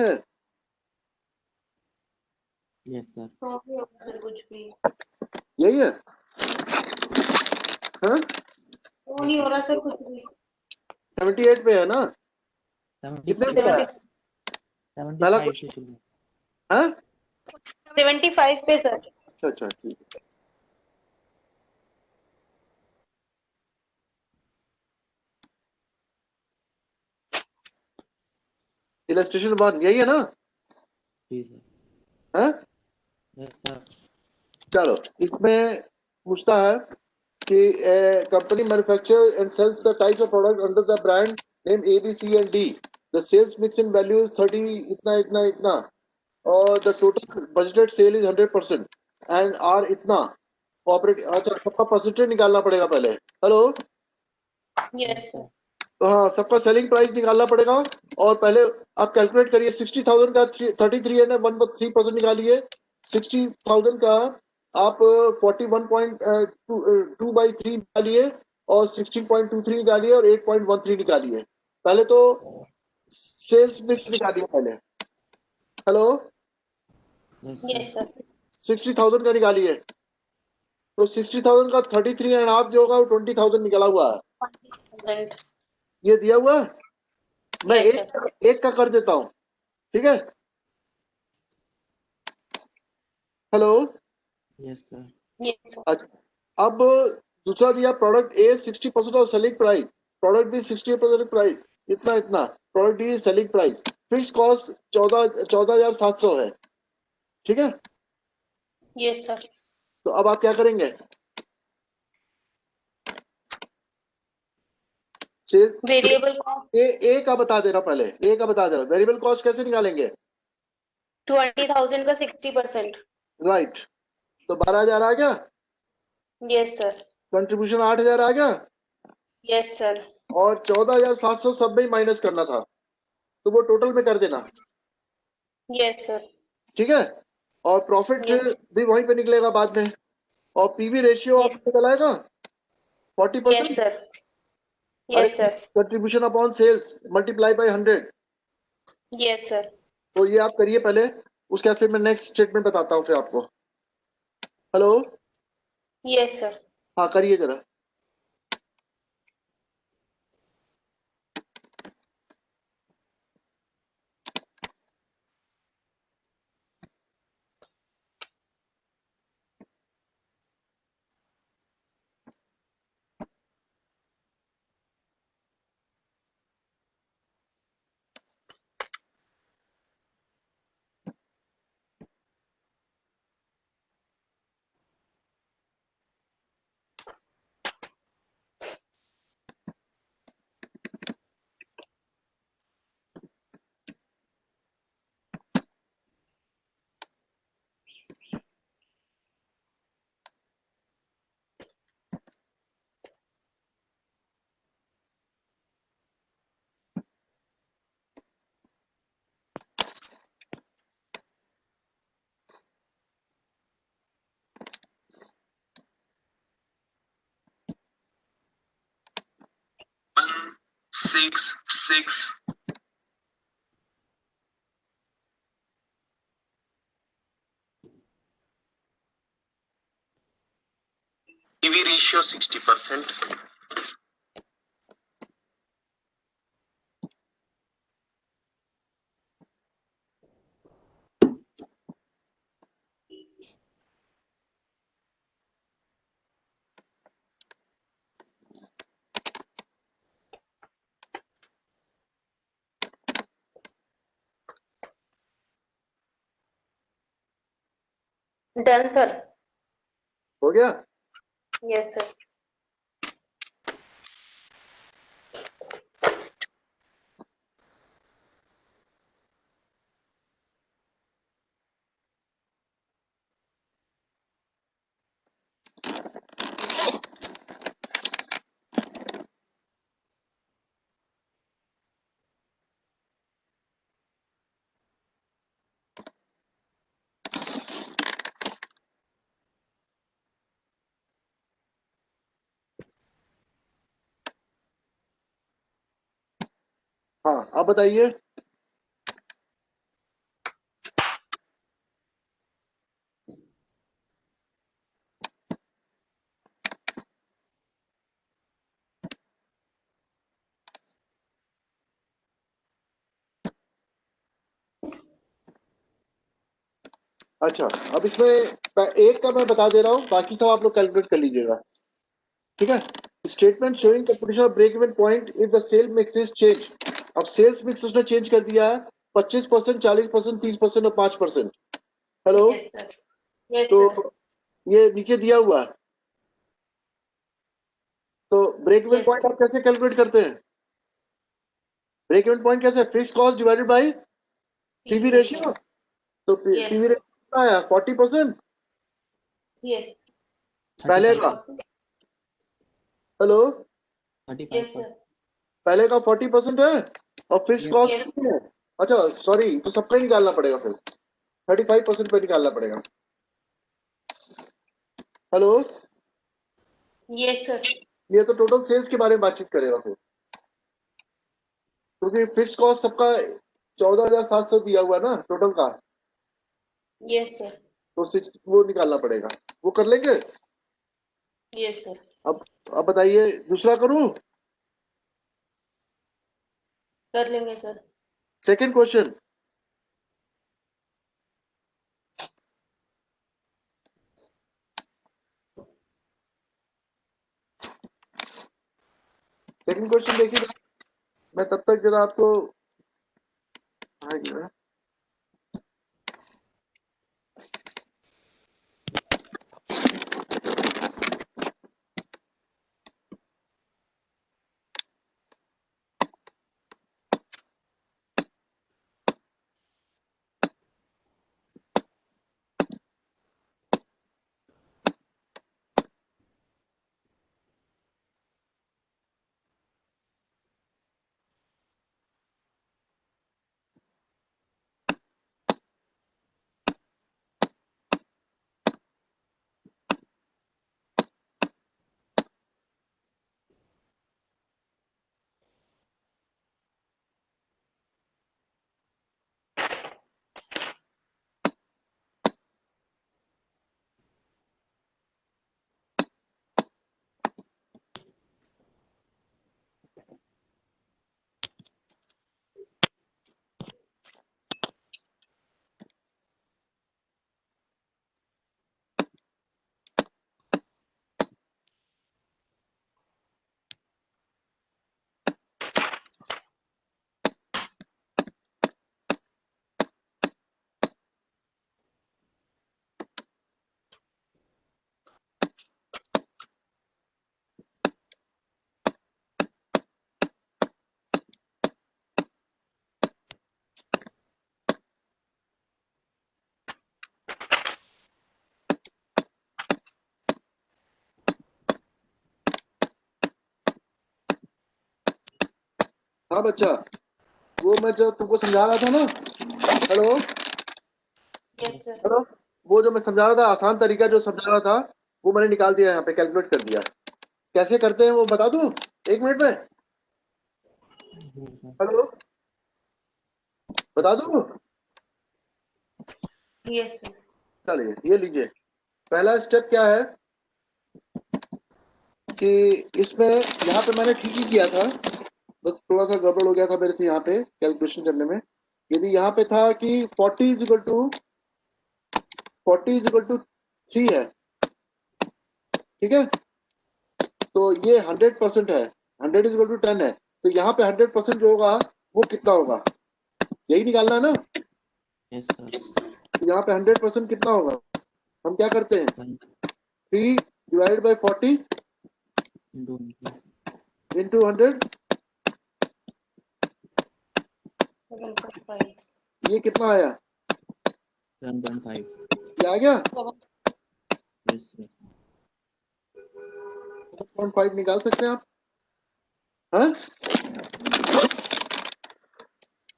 Yes, sir. तो नहीं होगा सर कुछ भी। यही है। हाँ, तो नहीं हो रहा सर कुछ भी। 78 पे है ना? कितने पे है? 70. पहला 75 क्वेश्चन। से शुरू. हाँ, 75 पे सर। अच्छा अच्छा, ठीक है। इलस्ट्रेशन 1 यही है ना? जी सर. हाँ, Yes, sir. चलो, इसमें पूछता है कि company manufacture and sales the type of product under the brand name A B C and D. The sales mix in value is 30 इतना इतना इतना, और the total budgeted sale is 100% and are इतना ऑपरेट। अच्छा, सबका percentage निकालना पड़ेगा पहले। Hello, yes sir. तो हाँ, सबका सेलिंग प्राइस निकालना पड़ेगा। और पहले आप कैलकुलेट करिए, 60,000 का 33 एंड 1/3% निकालिए। 60,000 का आप 41.2/3 निकालिए, और 16.23 निकालिए, और 8.13 निकालिए। पहले तो सेल्स मिक्स निकालिए पहले। Hello, Yes, yes sir. Sir. 60,000 का निकालिए, तो 60,000 का 33 एंड हाफ जो होगा वो 20,000 निकला हुआ है। 20,000। ये दिया हुआ है। मैं Yes, एक का कर देता हूँ, ठीक है? Hello, Yes, sir. Yes sir. अच्छा, अब दूसरा दिया product A 60% of selling price, product B 60% price, इतना इतना, product D selling price, fix cost 14,700 है, ठीक है? Yes sir. तो अब आप क्या करेंगे? वेरिएबल कॉस्ट ए का बता दे रहा, पहले ए का बता दे रहा। वेरिएबल कॉस्ट कैसे निकालेंगे? 20,000 का 60%। राइट, तो 12,000 आ गया, Yes, sir. कंट्रीब्यूशन 8,000 आ गया, Yes, sir. और 14,700 सब में ही माइनस करना था, तो वो टोटल में कर देना, Yes, sir. ठीक है। और प्रॉफिट Yes. भी वहीं पे निकलेगा बाद में, और पीवी रेशियो Yes. आपको निकल आएगा Yes, 40%। sir. अरे Yes, sir. Contribution upon sales multiply by 100। Yes, sir. तो ये आप करिए पहले, उसके बाद फिर मैं नेक्स्ट स्टेटमेंट बताता हूँ फिर आपको। Hello, Yes, sir. हाँ करिए जरा। six. PV ratio 60%. Done, sir. हो गया? Yes, sir. हाँ अब बताइए। अच्छा, अब इसमें एक का मैं बता दे रहा हूँ, बाकी सब आप लोग कैलकुलेट कर लीजिएगा, ठीक है। Statement showing competition of break even point if the sale mix is change. अब सेल्स मिक्स उसने चेंज कर दिया है, 25%, 40%, 30% और 5%। Hello, Yes, sir. Yes, तो sir. ये नीचे दिया हुआ है, तो break even Yes, point sir. आप कैसे कैलकुलेट करते हैं? ब्रेक इवन पॉइंट कैसे? Fix cost divided by PV PV ratio. Ratio. तो Yes, पीवी sir. रेशियो कितना आया? 40%। Yes. पहले का, 35 हेलो, 35 Yes, पर। sir. पहले का 40% है, और फिक्स यस कॉस्ट Yes. कितनी है? अच्छा सॉरी, तो सबका ही निकालना पड़ेगा फिर, 35% पे निकालना पड़ेगा। Hello, Yes, sir. ये तो टोटल सेल्स के बारे में बातचीत करेगा फिर, क्योंकि फिक्स कॉस्ट सबका 14,700 दिया हुआ है ना टोटल का, Yes, sir. तो वो निकालना पड़ेगा, वो कर लेंगे। Yes, sir. अब अब बताइए, दूसरा करूं? कर लेंगे sir. Second question, second question देखिए जरा। मैं तब तक जरा आपको, हाँ जरा, हाँ बच्चा, वो मैं जो तुमको समझा रहा था ना, हेलो Yes, sir. हेलो, वो जो मैं समझा रहा था, आसान तरीका जो समझा रहा था, वो मैंने निकाल दिया, यहाँ पे कैलकुलेट कर दिया। कैसे करते हैं वो बता दूं 1 मिनट में? हेलो, बता दूं? Yes, sir. चलिए ये लीजिए, पहला स्टेप क्या है कि इसमें यहाँ पे मैंने ठीक ही किया था, बस थोड़ा सा गड़बड़ हो गया था मेरे से यहाँ पे कैलकुलेशन करने में। यदि यहाँ पे था कि 40 इज इक्वल टू 3 है, ठीक है, तो ये 100% है, 100 इज इक्वल टू 10 है, तो यहाँ पे 100% जो होगा वो कितना होगा, यही निकालना है ना। Yes sir. तो यहाँ पे 100% कितना होगा, हम क्या करते हैं, 3 डिवाइडेड बाई 40 इंटू 100, 7.5. ये कितना आया, 7.5। ये आ गया। Yes sir. 7.5 निकाल सकते हैं आप, हाँ?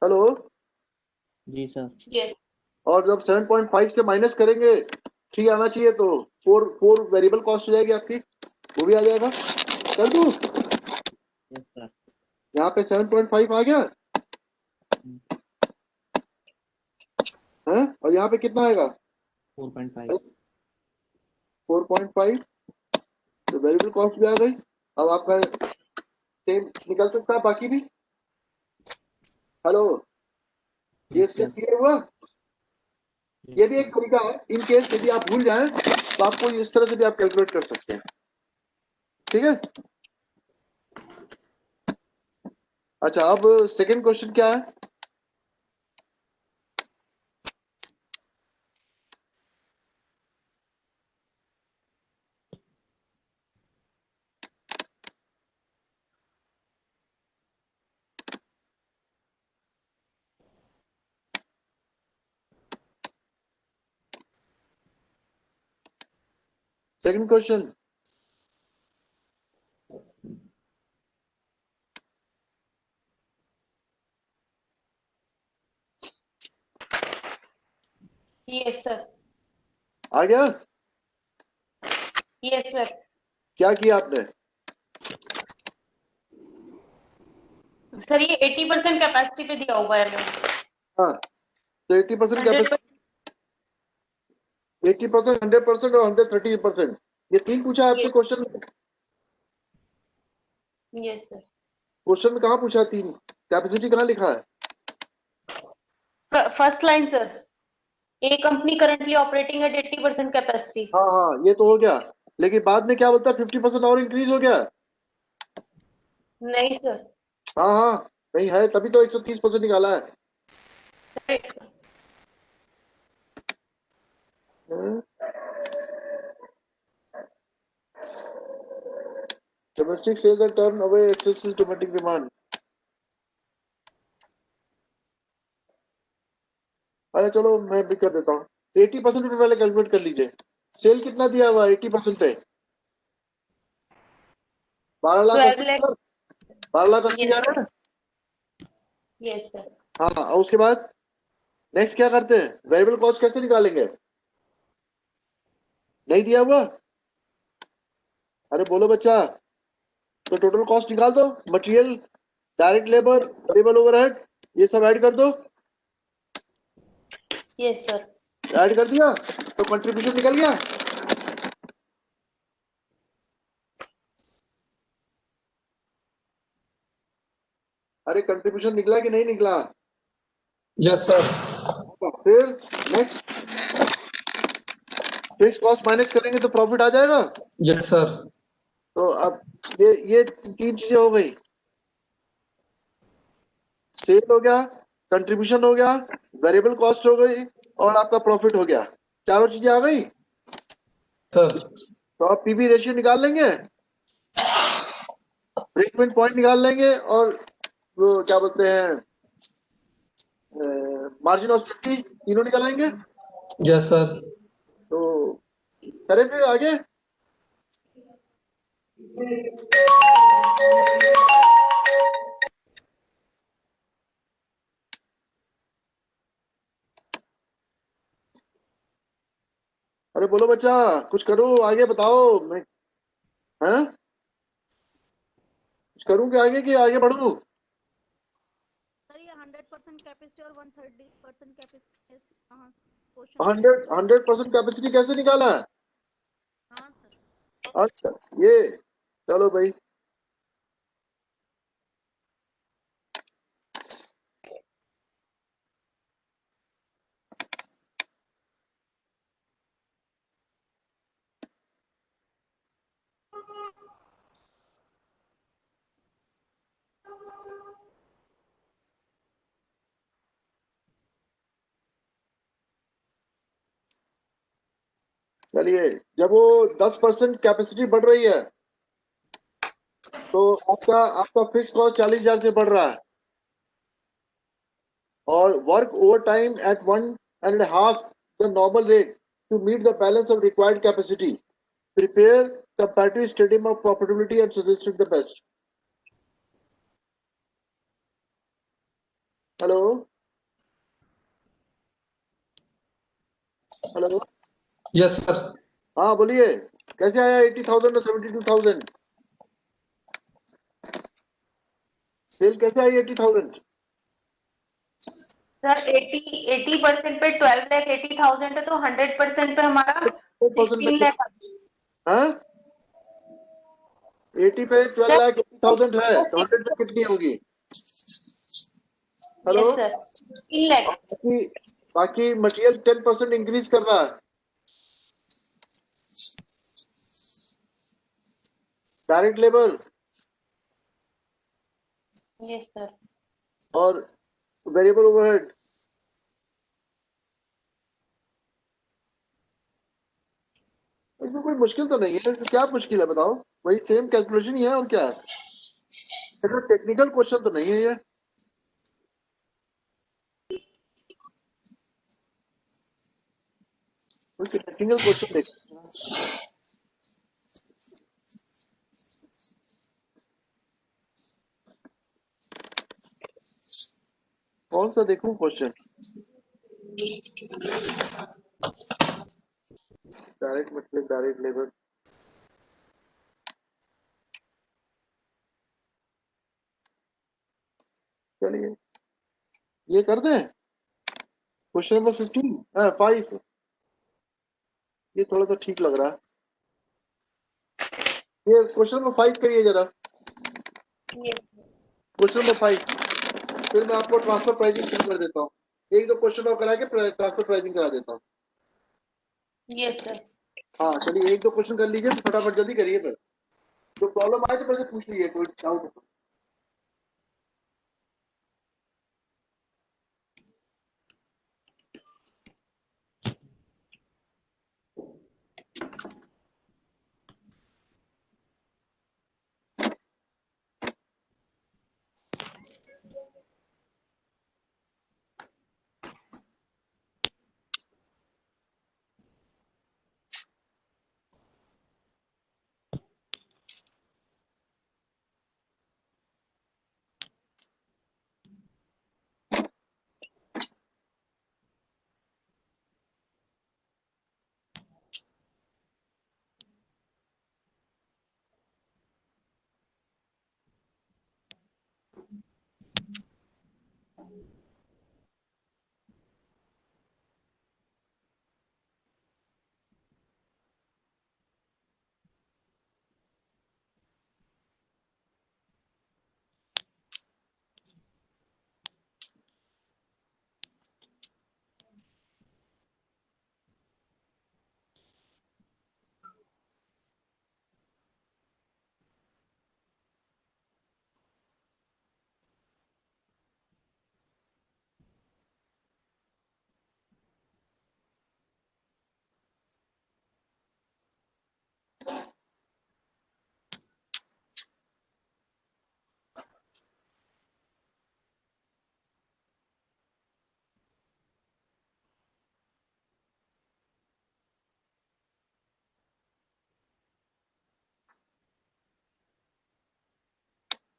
हेलो, जी सर। Yes. और जब 7.5 से माइनस करेंगे 3 आना चाहिए, तो 4 वेरिएबल कॉस्ट हो जाएगी आपकी, वो भी आ जाएगा। कर दूं? Yes sir. यहाँ पे 7.5 आ गया है, और यहाँ पे कितना आएगा, 4.5। 4.5, तो वेरिएबल कॉस्ट भी आ गई। अब आपका सेम निकल सकता है बाकी भी। हेलो, ये स्टेप क्लियर हुआ? ये भी एक तरीका है, इन केस यदि आप भूल जाएं तो आपको इस तरह से भी आप कैलकुलेट कर सकते हैं, ठीक है। अच्छा, अब सेकंड क्वेश्चन क्या है, सेकंड क्वेश्चन, Yes, sir. आ गया? Yes, sir. क्या किया आपने? सर ये 80% कैपेसिटी पे दिया हुआ है हमें। हाँ, तो 80% कैपेसिटी, 80%, 100% और 130%, ये तीन पूछा आपसे क्वेश्चन। Yes sir. क्वेश्चन में कहाँ पूछा तीन, कैपेसिटी कहाँ लिखा है? फर्स्ट लाइन सर, ए company currently operating eight 80% capacity. हाँ हाँ, ये तो हो गया, लेकिन बाद में क्या बोलता है, 50% और इंक्रीज हो गया। नहीं सर। हाँ हाँ, नहीं है, तभी तो 130% निकाला है। Domestic sales and turn away excess domestic demand. अरे चलो मैं भी कर देता हूँ, 80% पे पहले कैलकुलेट कर लीजिए। सेल कितना दिया हुआ 80% पे, 12 लाख 12 80 लाख। हजार, 12 लाख 80 हजार है। Yes sir. हाँ, और उसके बाद नेक्स्ट क्या करते हैं, वेरिएबल कॉस्ट कैसे निकालेंगे, नहीं दिया हुआ? अरे बोलो बच्चा, तो टोटल कॉस्ट निकाल दो, material, direct labour, variable overhead, ये सब ऐड कर दो। Yes sir. ऐड कर दिया तो कंट्रीब्यूशन निकल गया। अरे कंट्रीब्यूशन निकला कि नहीं निकला? Yes sir. फिर नेक्स्ट फिक्स कॉस्ट माइनस करेंगे तो प्रॉफिट आ जाएगा। Yes sir. तो अब ये तीन चीजें हो गई, सेल हो गया, कंट्रीब्यूशन हो गया, वेरिएबल कॉस्ट हो गई, और आपका प्रॉफिट हो गया, चारों चीजें आ गई। सर तो आप पीवी रेशियो निकाल लेंगे, ब्रेक इवन पॉइंट निकाल लेंगे, और वो क्या बोलते हैं, मार्जिन ऑफ सेफ्टी, तीनों निकालेंगे। Yes sir. तो करें फिर आगे। अरे बोलो बच्चा, कुछ करो, आगे बताओ। मैं हैं, कुछ करूं क्या आगे, कि आगे बढ़ूं? सर ये 100% कैपेसिटी और 130% कैपेसिटी कहाँ क्वेश्चन में? 100% कैपेसिटी कैसे निकाला है? हाँ सर। अच्छा, ये चलो भाई। चलिए, जब वो 10% कैपेसिटी बढ़ रही है तो आपका आपका फिक्स कॉस्ट 40,000 से बढ़ रहा है, और work overtime at 1.5 the normal rate to meet the balance of required capacity, prepare comparative statement of profitability and suggested the best. Hello hello, yes sir. हाँ बोलिए, कैसे आया 80,000 और 72,000? सेल कैसे आई 80,000? सर 80% पे 12,80,000 है, तो 100% पे हमारा 16 लाख आ गया। हाँ, 80 पे 12,80,000 है, तो 100 पे कितनी होगी? Hello, yes sir, 3 lakh. बाकी बाकी मटेरियल 10% इंक्रीज कर रहा है, डायरेक्ट लेबर यस सर। और वेरिएबल ओवरहेड। इसमें कोई मुश्किल तो नहीं है, तो क्या मुश्किल है बताओ? वही सेम कैलकुलेशन ही है, और क्या है, टेक्निकल क्वेश्चन तो नहीं है ये। टेक्निकल क्वेश्चन देख, कौन सा देखूं question? Direct material, direct labour. चलिए, ये कर दें, क्वेश्चन नंबर 5। ये थोड़ा तो ठीक लग रहा है, ये क्वेश्चन नंबर 5 करिए जरा, क्वेश्चन नंबर 5। फिर मैं आपको ट्रांसफर प्राइसिंग शुरू कर देता हूँ, एक दो क्वेश्चन और करा के ट्रांसफर प्राइसिंग करा देता हूँ। Yes sir. हाँ चलिए, एक दो क्वेश्चन कर लीजिए, फटाफट जल्दी करिए, फिर जो प्रॉब्लम आए तो मुझे पूछ लीजिए, कोई डाउट हो।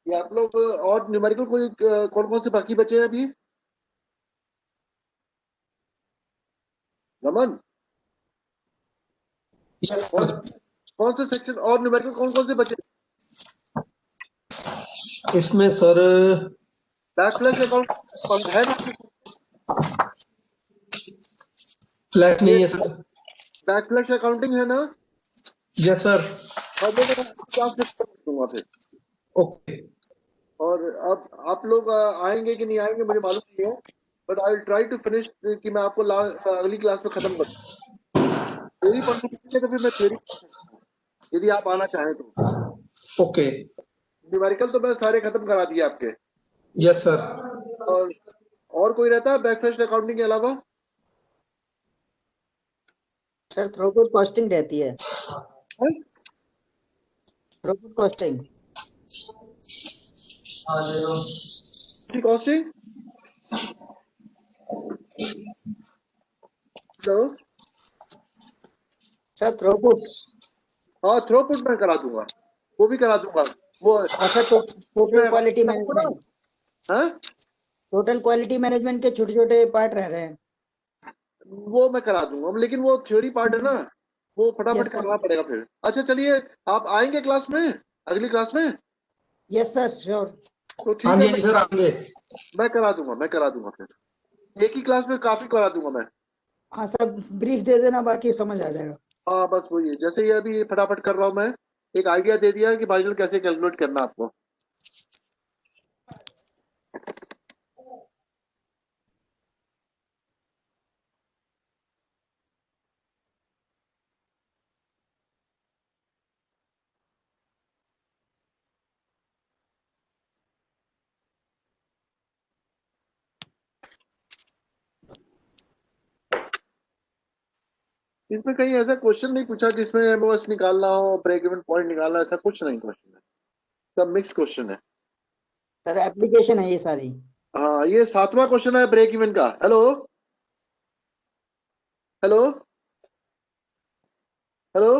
ये आप लोग और न्यूमेरिकल कोई कौन कौन से बाकी बचे हैं अभी? रमन, यस कौन सर। कौन से सेक्शन और न्यूमेरिकल कौन कौन से बचे? इसमें सर बैकफ्लैश अकाउंट है ना? फ्लैट ये नहीं है सर। बैकफ्लैश अकाउंटिंग है ना? Yes sir. अब वो मैं क्लास में कर दूंगा फिर। ओके। और अब आप लोग आएंगे कि नहीं आएंगे मुझे मालूम नहीं है, but I will try to finish कि मैं आपको अगली क्लास में खत्म कर दूं। थ्योरी पढ़ने के लिए तो फिर मैं थ्योरी यदि आप आना चाहें तो। ओके। न्यूमेरिकल तो मैं सारे खत्म करा दिए आपके। Yes sir. और और कोई रहता है बैकफ्लैश अकाउंटिंग के अलावा? सर थ्रूपुट कॉस्टिंग रहती है, throughput costing. Costing? Hello? Sir throughput. हाँ, थ्रूपुट मैं करा दूंगा, वो भी करा दूंगा। वो और सर टोटल उसमें क्वालिटी आपको ना, मैनेजमेंट, हाँ, टोटल क्वालिटी मैनेजमेंट के छोटे छोटे पार्ट रह रहे हैं। वो मैं करा दूंगा, लेकिन वो थ्योरी पार्ट है ना, वो फटाफट यस सर। करना पड़ेगा फिर। अच्छा चलिए, आप आएंगे क्लास में, अगली क्लास में? Yes sir sure. तो हाँ ठीक जी है, हाँ जी सर आएंगे। मैं करा दूंगा फिर। एक ही क्लास में काफी करा दूंगा मैं। हाँ सर, ब्रीफ दे देना, बाकी समझ आ जाएगा। हाँ बस वही है, जैसे ये अभी फटाफट कर रहा हूँ मैं, एक आइडिया दे दिया कि मार्जिनल कैसे कैलकुलेट करना है आपको। इसमें कहीं ऐसा क्वेश्चन नहीं पूछा जिसमें एमओएस निकालना हो, ब्रेक इवन पॉइंट निकालना, ऐसा कुछ नहीं क्वेश्चन है, सब मिक्स क्वेश्चन है। सर एप्लीकेशन है ये सारी। हाँ, ये 7वां क्वेश्चन है ब्रेक इवन का। हेलो? हेलो? हेलो?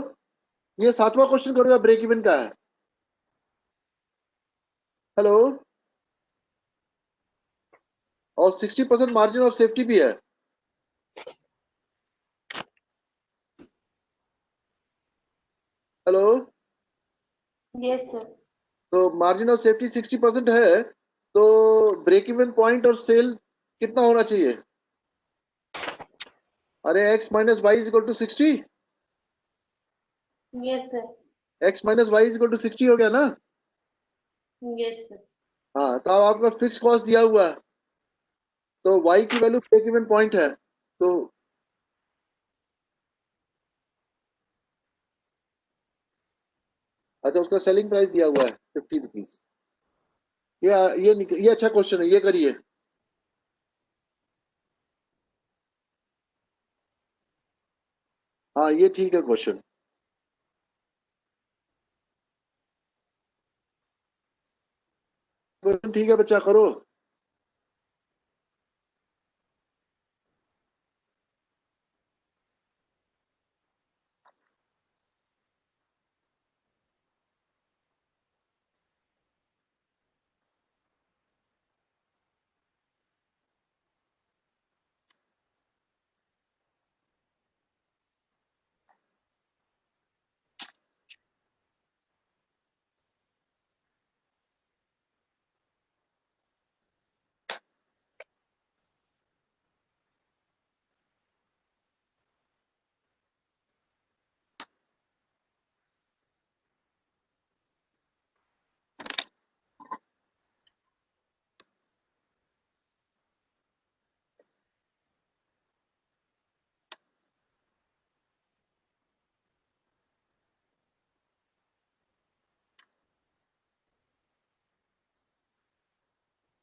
ये 7वां क्वेश्चन करो, ब्रेक इवन का है। हेलो? और 60% मार्जिन ऑफ सेफ्टी भी है। हेलो? Yes sir. तो मार्जिन ऑफ सेफ्टी 60% है, तो ब्रेक इवन पॉइंट और सेल कितना होना चाहिए? अरे x minus y is equal to 60। Yes sir. x minus y is equal to 60 हो गया ना? Yes sir. हाँ, तो अब आपका फिक्स कॉस्ट दिया हुआ है, तो y की वैल्यू ब्रेक इवन पॉइंट है, तो अच्छा उसका सेलिंग प्राइस दिया हुआ है 50 रुपीज। ये अच्छा क्वेश्चन है, ये करिए। हाँ ये ठीक है क्वेश्चन। क्वेश्चन ठीक है बच्चा, करो।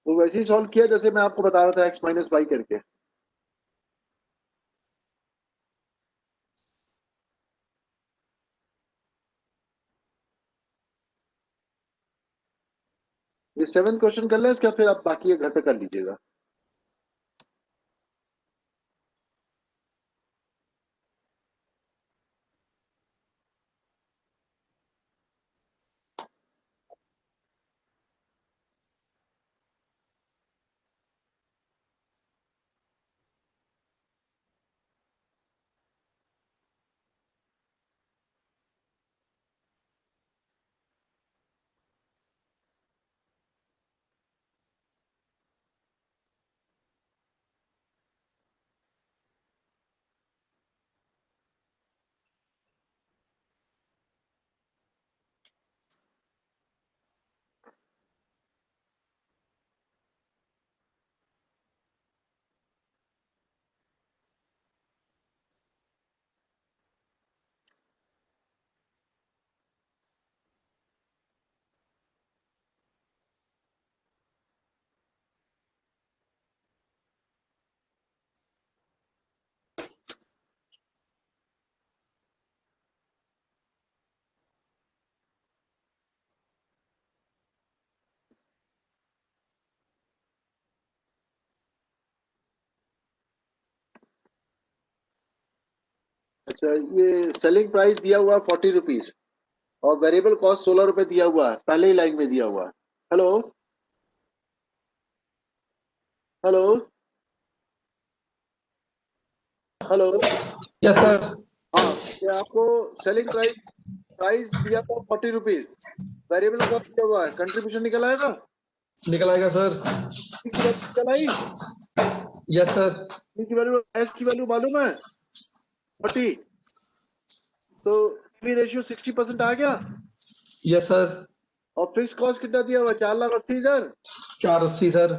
तो वैसे ही सॉल्व किया जैसे मैं आपको बता रहा था, x माइनस वाई करके। ये 7th क्वेश्चन कर लें इसका, फिर आप बाकी घर पे कर लीजिएगा। अच्छा, ये सेलिंग प्राइस दिया हुआ 40 रुपीज और वेरिएबल कॉस्ट 16 रुपए दिया हुआ है, पहले ही लाइन में दिया हुआ है। Hello hello hello. Yes sir. हाँ, ये आपको सेलिंग प्राइस दिया था 40 रुपीज, वेरिएबल कॉस्ट दिया हुआ है, कंट्रीब्यूशन निकल आएगा। निकल आएगा सर। P की वैल्यू निकल आई। Yes sir. P की वैल्यू, एस की वैल्यू मालूम है 40, तो पीवी रेशियो 60% आ गया। Yes sir. और फिक्स कॉस्ट कितना दिया हुआ है? 4,80,000। 480 सर।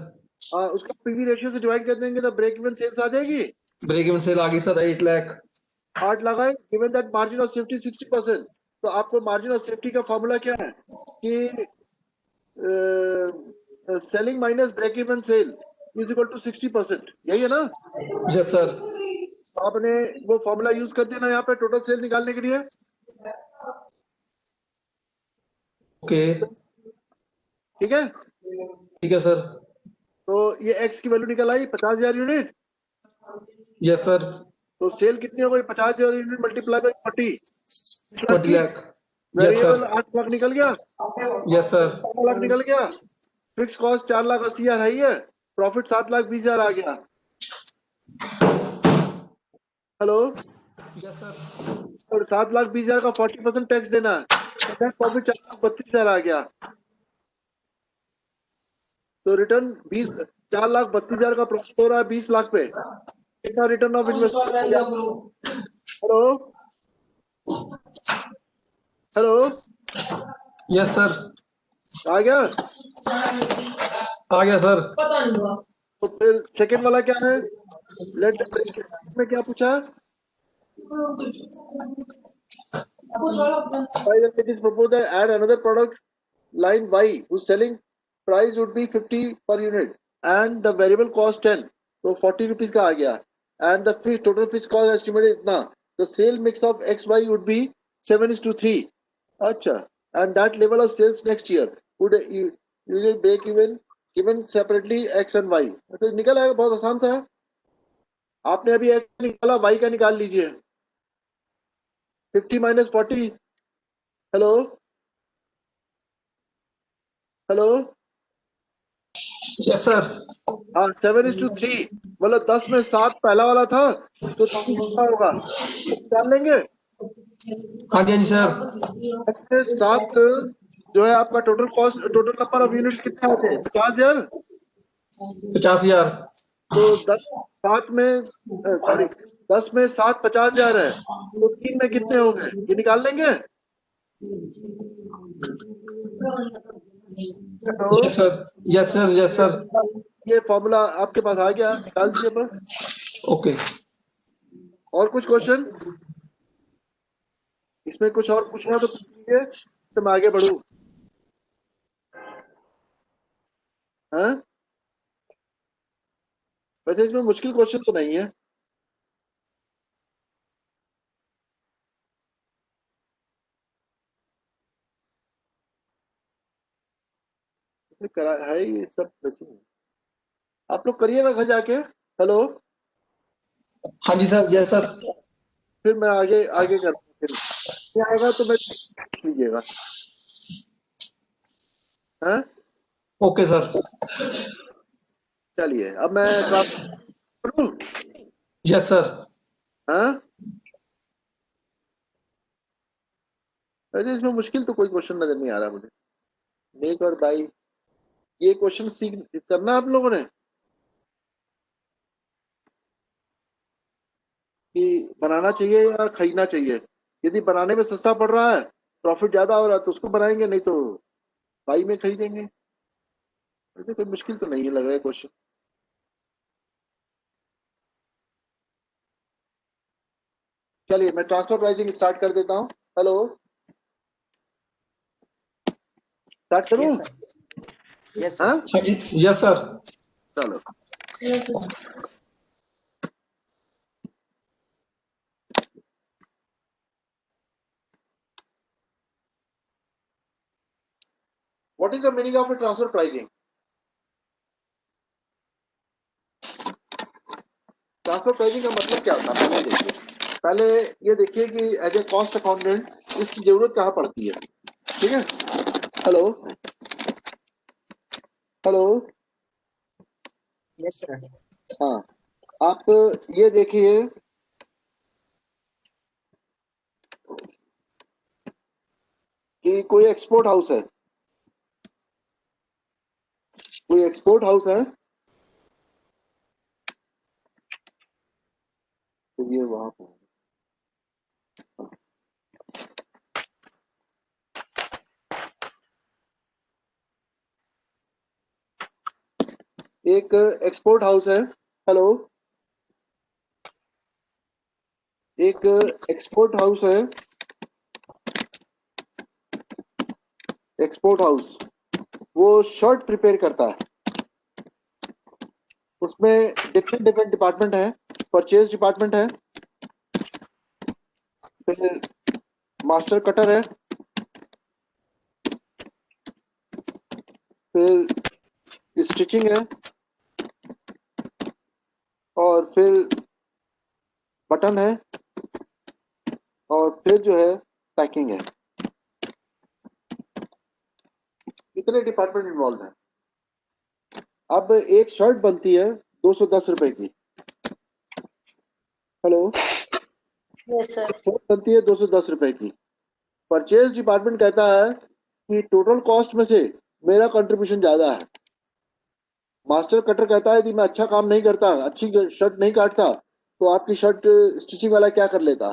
हाँ, उसका पीवी रेशियो से डिवाइड कर देंगे तो ब्रेक इवन सेल्स आ जाएगी। ब्रेक इवन सेल आ गई सर 8 लाख। 8 लगाए, given that margin of safety 60%, तो आपको मार्जिन ऑफ सेफ्टी का फॉर्मूला क्या है कि selling minus break even sale is equal to 60%, यही है ना। Yes sir. तो आपने वो फॉर्मूला यूज कर देना यहाँ पे टोटल सेल निकालने के लिए। ओके। ठीक है, ठीक है सर। तो ये एक्स की वैल्यू निकल आई 50,000 यूनिट। Yes sir. तो सेल कितनी हो गई? 50,000 unit multiply by 40, 20 lakh. Yes variable sir. 8 lakh निकल गया, यस सर। 4 लाख निकल गया, फिक्स कॉस्ट 4,80,000 है ही है, प्रॉफिट 7,20,000 आ गया। Hello, yes sir. और 7,20,000 का 40% टैक्स देना है, तो नेट प्रॉफिट 4,32,000 आ गया। तो रिटर्न 4,32,000 का प्रॉफिट हो रहा है 20 लाख पे, कितना return of investment? Hello hello, yes sir. आ गया। आ गया सर। तो फिर सेकंड वाला क्या है? लेट में क्या पूछा? It is proposed that add another product line Y whose selling price would be 50 per unit and the variable cost 10, तो 40 rupees का आ गया, and the total fixed cost estimated इतना, the sale mix of XY would be 7:3। अच्छा, and that level of sales next year would usually break even given separately X and Y। तो निकल आएगा, बहुत आसान था। आपने अभी X निकाला, Y का निकाल लीजिए, 50 minus 40। Hello hello. Yes sir. हाँ, 7:3, मतलब 10 में 7 पहला वाला था, तो 3 कितना होगा निकाल लेंगे। हाँ जी सर। 7 जो है आपका total cost, total number of units कितने होते हैं? 50,000। 50,000। तो 7 में सॉरी 10 में 7 50,000 है, तो 3 में कितने होंगे ये निकाल लेंगे। तो yes sir. Yes sir. Yes sir. ये फॉर्मूला आपके पास आ गया, निकाल दीजिए बस। ओके। और कुछ क्वेश्चन इसमें? कुछ और पूछना तो पूछिए, तो मैं आगे बढ़ूं। हाँ, वैसे इसमें मुश्किल क्वेश्चन तो नहीं है। इसमें करा है ये सब वैसे ही। आप लोग करिएगा घर जाके। हेलो, हाँ जी सर। Yes sir. फिर मैं आगे आगे करता हूँ, फिर नहीं आएगा तो मैं पूछ लीजिएगा। हाँ, ओके सर। चलिए अब मैं ट्रांसफर करूं। Yes sir. हाँ, वैसे इसमें मुश्किल तो कोई क्वेश्चन नजर नहीं आ रहा मुझे। मेक और बाई, ये क्वेश्चन सीख करना आप लोगों ने कि बनाना चाहिए या खरीदना चाहिए। यदि बनाने में सस्ता पड़ रहा है, प्रॉफिट ज्यादा हो रहा है, तो उसको बनाएंगे, नहीं तो बाई में खरीदेंगे। वैसे कोई मुश्किल तो नहीं है लग रहा है क्वेश्चन। चलिए मैं ट्रांसफर प्राइसिंग स्टार्ट कर देता हूँ। हेलो, स्टार्ट करूँ? यस हाँ, हाँ जी। Yes sir. चलो। What is the meaning of a transfer pricing? Transfer pricing का मतलब क्या होता है, पहले देखिए। पहले ये देखिए कि एज ए कॉस्ट अकाउंटेंट इसकी जरूरत कहाँ पड़ती है। ठीक है, हेलो हेलो, यस सर। हाँ, आप ये देखिए कि कोई एक्सपोर्ट हाउस है, कोई एक्सपोर्ट हाउस है, तो ये वहां पर एक एक्सपोर्ट हाउस है। हेलो, एक एक्सपोर्ट हाउस है, एक्सपोर्ट हाउस वो शर्ट प्रिपेयर करता है। उसमें डिफरेंट डिफरेंट डिपार्टमेंट है, परचेज डिपार्टमेंट है, फिर मास्टर कटर है, फिर स्टिचिंग है, और फिर बटन है, और फिर जो है पैकिंग है। कितने डिपार्टमेंट इन्वॉल्व है। अब एक शर्ट बनती है 210 रुपए की। Hello, yes sir. शर्ट बनती है 210 रुपए की। परचेज डिपार्टमेंट कहता है कि टोटल कॉस्ट में से मेरा कंट्रीब्यूशन ज्यादा है। मास्टर कटर कहता है यदि मैं अच्छा काम नहीं करता, अच्छी शर्ट नहीं काटता, तो आपकी शर्ट स्टिचिंग वाला क्या कर लेता।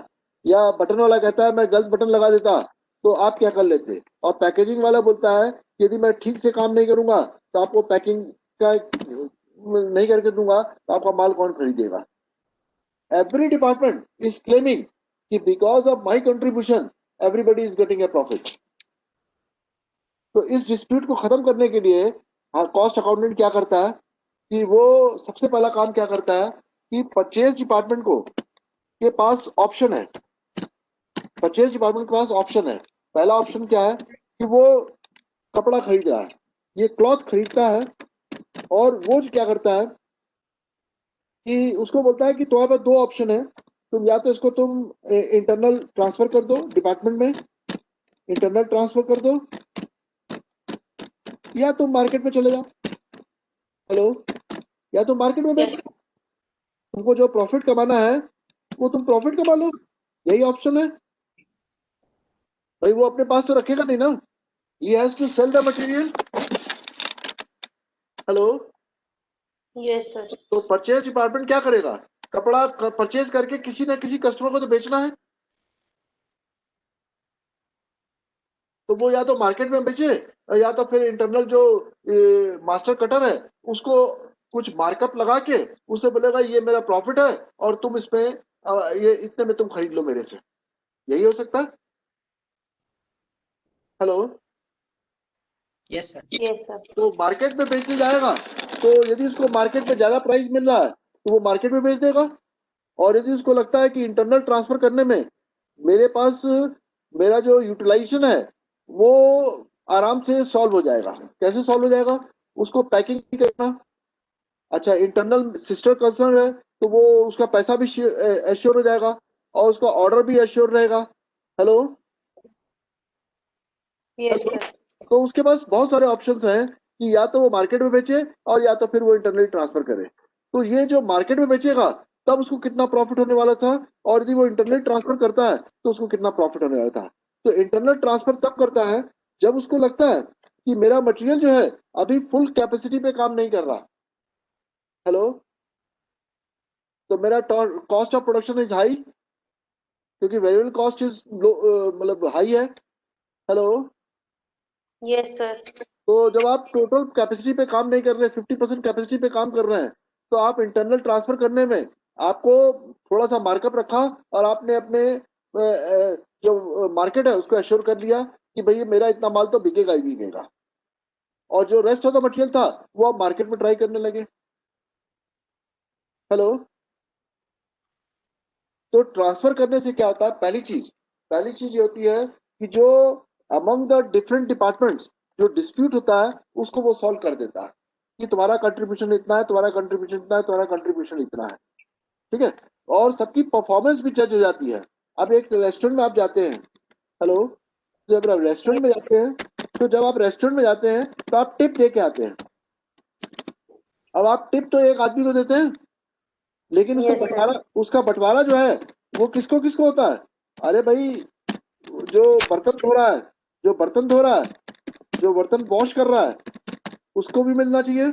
या बटन वाला कहता है मैं गलत बटन लगा देता, तो आप क्या कर लेते। और पैकेजिंग वाला बोलता है यदि मैं ठीक से काम नहीं करूंगा तो आपको पैकिंग का नहीं करके दूंगा, तो आपका माल कौन खरीदेगा। एवरी डिपार्टमेंट इज क्लेमिंग कि because of my contribution everybody is getting a profit. तो इस डिस्प्यूट को खत्म करने के लिए हाँ, कॉस्ट अकाउंटेंट क्या करता है कि वो सबसे पहला काम क्या करता है कि परचेज डिपार्टमेंट को के पास ऑप्शन है। परचेज डिपार्टमेंट के पास ऑप्शन है। पहला ऑप्शन क्या है कि वो कपड़ा खरीद रहा है, ये क्लॉथ खरीदता है, और वो क्या करता है कि उसको बोलता है कि तुम्हारे पास दो ऑप्शन है, तुम या तो इसको तुम इंटरनल ट्रांसफर कर दो डिपार्टमेंट में, इंटरनल ट्रांसफर कर दो, या तुम मार्केट में चले जाओ। हेलो, या तो मार्केट में बेचो, तुमको जो प्रॉफिट कमाना है वो तुम प्रॉफिट कमा लो, यही ऑप्शन है। भाई वो अपने पास तो रखेगा नहीं ना, he has to sell the material। Hello, yes sir. तो परचेज डिपार्टमेंट क्या करेगा, कपड़ा परचेज करके किसी ना किसी कस्टमर को तो बेचना है, तो वो या तो मार्केट में बेचे, या तो फिर इंटरनल जो मास्टर कटर है उसको कुछ मार्कअप लगा के उससे बोलेगा ये मेरा प्रॉफिट है और तुम इसमें ये इतने में तुम खरीद लो मेरे से, यही हो सकता है। Hello, yes sir. Yes sir. तो मार्केट में बेचने जाएगा, तो यदि उसको मार्केट में ज्यादा प्राइस मिल रहा है तो वो मार्केट में बेच देगा, और यदि उसको लगता है कि इंटरनल ट्रांसफर करने में मेरे पास मेरा जो यूटिलाइजेशन है वो आराम से सॉल्व हो जाएगा। कैसे सॉल्व हो जाएगा, उसको पैकिंग करना, अच्छा इंटरनल सिस्टर कंसर्न है तो वो उसका पैसा भी एश्योर हो जाएगा और उसका ऑर्डर भी एश्योर रहेगा। Hello, yes sir. तो उसके पास बहुत सारे ऑप्शंस हैं कि या तो वो मार्केट में बेचे और या तो फिर वो इंटरनली ट्रांसफर करे। तो ये जो मार्केट में बेचेगा तब उसको कितना प्रॉफिट होने वाला था, और यदि वो इंटरनल ट्रांसफर करता है तो उसको कितना प्रॉफिट होने वाला था। तो इंटरनल ट्रांसफर तब करता है जब उसको लगता है कि मेरा मटेरियल जो है अभी फुल कैपेसिटी पे काम नहीं कर रहा। हेलो, तो मेरा cost of production is high, क्योंकि वेरिएबल कॉस्ट इज मतलब हाई है। Hello, yes sir. तो जब आप टोटल कैपेसिटी पे काम नहीं कर रहे, 50% कैपेसिटी पे काम कर रहे हैं, तो आप इंटरनल ट्रांसफर करने में आपको थोड़ा सा मार्कअप रखा और आपने अपने जो मार्केट है उसको एश्योर कर लिया कि भैया मेरा इतना माल तो बिकेगा ही बिकेगा, और जो रेस्ट ऑफ द मटेरियल था वो आप मार्केट में ट्राई करने लगे। हेलो, तो ट्रांसफर करने से क्या होता है, पहली चीज ये होती है कि जो अमंग द डिफरेंट डिपार्टमेंट्स जो डिस्प्यूट होता है उसको वो सॉल्व कर देता है कि तुम्हारा कंट्रीब्यूशन इतना है, तुम्हारा कंट्रीब्यूशन इतना है, तुम्हारा कंट्रीब्यूशन इतना है। ठीक है, और सबकी परफॉर्मेंस भी जज हो जाती है। अब एक रेस्टोरेंट में आप जाते हैं, हेलो, जब आप रेस्टोरेंट में जाते हैं तो जब आप रेस्टोरेंट में जाते हैं तो आप टिप दे के आते हैं। अब आप टिप तो एक आदमी को देते हैं, लेकिन उसका बंटवारा जो है वो किसको किसको होता है? अरे भाई, जो बर्तन धो रहा है, जो बर्तन धो रहा है, जो बर्तन वॉश कर रहा है, उसको भी मिलना चाहिए।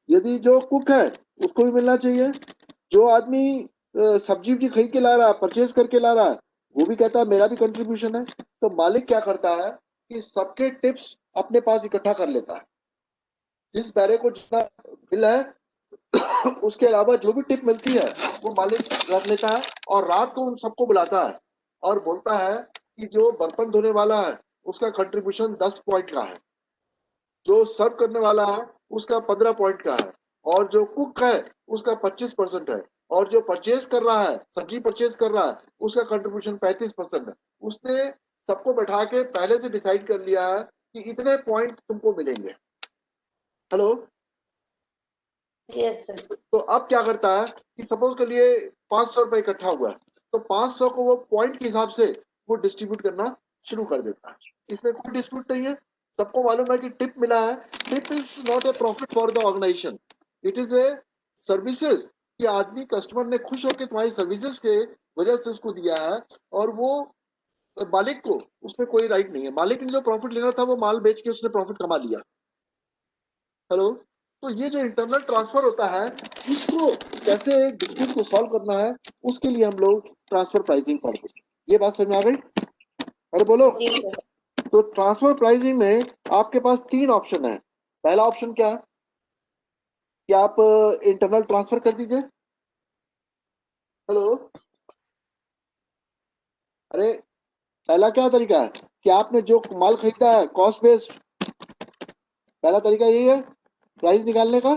यदि जो कुक है उसको भी मिलना चाहिए। जो आदमी सब्जी भी खरीद के ला रहा है, परचेज करके ला रहा है, वो भी कहता है मेरा भी कंट्रीब्यूशन है। तो मालिक क्या करता है कि सबके टिप्स अपने पास इकट्ठा कर लेता है। जिस बैरे को जितना बिल है उसके अलावा जो भी टिप मिलती है वो मालिक रख लेता है, और रात को उन सबको बुलाता है और बोलता है कि जो बर्तन धोने वाला है उसका कंट्रीब्यूशन 10 पॉइंट का है, जो सर्व करने वाला है उसका 15 पॉइंट का है, और जो कुक है उसका 25% है, और जो परचेज कर रहा है, सब्जी परचेज कर रहा है, उसका कंट्रीब्यूशन 35% है। उसने सबको बैठा के पहले से डिसाइड कर लिया है कि इतने पॉइंट तुमको मिलेंगे। Hello, yes sir. तो अब क्या करता है कि सपोज के लिए 500 रुपए इकट्ठा हुआ है, तो 500 को वो पॉइंट के हिसाब से वो डिस्ट्रीब्यूट करना शुरू कर देता है। इसमें कोई डिस्प्यूट नहीं है, सबको मालूम है कि टिप मिला है। Tip is not a profit for the organisation, it is a services कि आदमी, कस्टमर ने खुश होकर तुम्हारी सर्विसेज के वजह से उसको दिया है, और वो मालिक को उसमें कोई राइट नहीं है। मालिक ने जो प्रॉफिट लेना था वो माल बेच के उसने प्रॉफिट कमा लिया। हेलो, तो ये जो इंटरनल ट्रांसफर होता है, इसको कैसे डिस्प्यूट को सॉल्व करना है, उसके लिए हम लोग ट्रांसफर प्राइसिंग पढ़ते हैं। ये बात समझ में आ गई? अरे बोलो। जी सर। तो ट्रांसफर प्राइसिंग में आपके पास 3 ऑप्शन है। पहला ऑप्शन क्या है कि आप इंटरनल ट्रांसफर कर दीजिए। हेलो, अरे पहला क्या तरीका है कि आपने जो माल खरीदा है कॉस्ट बेस्ड, पहला तरीका यही है प्राइस निकालने का।